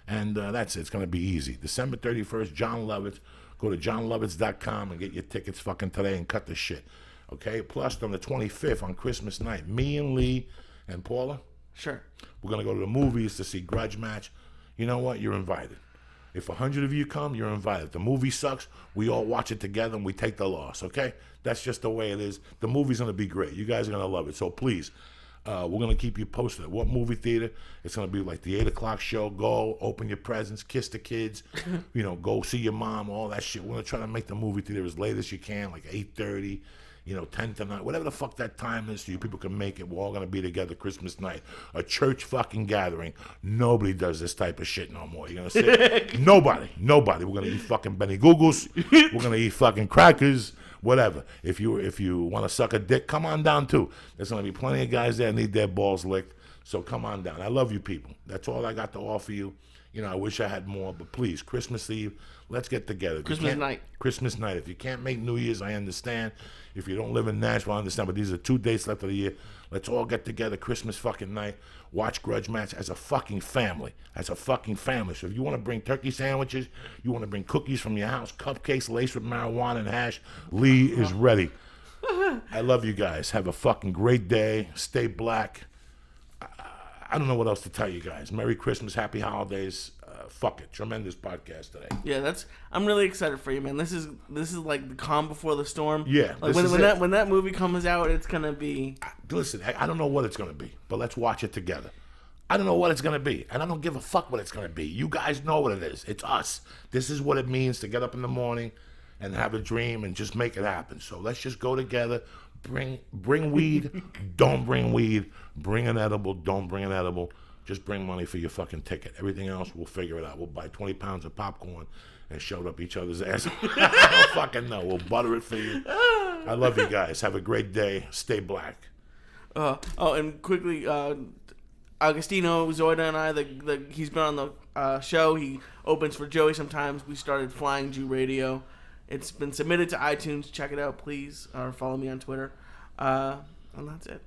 And that's it. It's going to be easy. December 31st, John Lovitz. Go to johnlovitz.com and get your tickets fucking today and cut the shit. Okay? Plus, on the 25th, on Christmas night, me and Lee and Paula, Sure. we're going to go to the movies to see Grudge Match. You know what? You're invited. If 100 of you come, you're invited. If the movie sucks, we all watch it together and we take the loss, okay? That's just the way it is. The movie's going to be great. You guys are going to love it. So please, we're going to keep you posted. What movie theater? It's going to be like the 8 o'clock show. Go, open your presents, kiss the kids, go see your mom, all that shit. We're going to try to make the movie theater as late as you can, like 8:30. 10 to 9, whatever the fuck that time is so you people can make it. We're all going to be together Christmas night. A church fucking gathering. Nobody does this type of shit no more. You're going to sit? Nobody. We're going to eat fucking Benny Googles. We're going to eat fucking crackers, whatever. If you want to suck a dick, come on down too. There's going to be plenty of guys there that need their balls licked. So come on down. I love you people. That's all I got to offer you. I wish I had more, but please, Christmas Eve, let's get together. Christmas night. If you can't make New Year's, I understand. If you don't live in Nashville, I understand. But these are 2 days left of the year. Let's all get together Christmas fucking night. Watch Grudge Match as a fucking family. So if you want to bring turkey sandwiches, you want to bring cookies from your house, cupcakes laced with marijuana and hash, Lee is ready. I love you guys. Have a fucking great day. Stay black. I don't know what else to tell you guys. Merry Christmas, Happy Holidays. Fuck it, tremendous podcast today. Yeah, I'm really excited for you, man. This is like the calm before the storm. Yeah, like when that movie comes out, it's gonna be. Listen, I don't know what it's gonna be, but let's watch it together. I don't know what it's gonna be, and I don't give a fuck what it's gonna be. You guys know what it is. It's us. This is what it means to get up in the morning and have a dream and just make it happen. So let's just go together. Bring weed. Don't bring weed. Bring an edible. Don't bring an edible. Just bring money for your fucking ticket. Everything else, we'll figure it out. We'll buy 20 pounds of popcorn and shove it up each other's ass. I don't fucking know. We'll butter it for you. I love you guys. Have a great day. Stay black. And quickly, Agostino, Zoida, and I, he's been on the show. He opens for Joey sometimes. We started Flying Jew Radio. It's been submitted to iTunes. Check it out, please. Or follow me on Twitter. And that's it.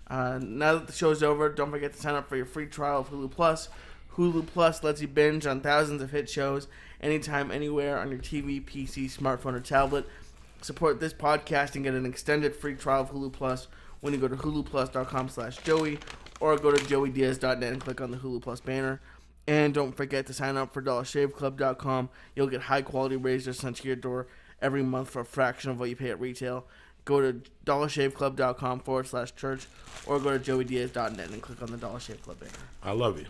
Now that the show's over, don't forget to sign up for your free trial of Hulu Plus. Hulu Plus lets you binge on thousands of hit shows anytime, anywhere on your TV, PC, smartphone, or tablet. Support this podcast and get an extended free trial of Hulu Plus when you go to huluplus.com/Joey or go to joeydiaz.net and click on the Hulu Plus banner. And don't forget to sign up for dollarshaveclub.com. You'll get high-quality razors sent to your door every month for a fraction of what you pay at retail. Go to dollarshaveclub.com/church or go to joeydiaz.net and click on the Dollar Shave Club banner. I love you.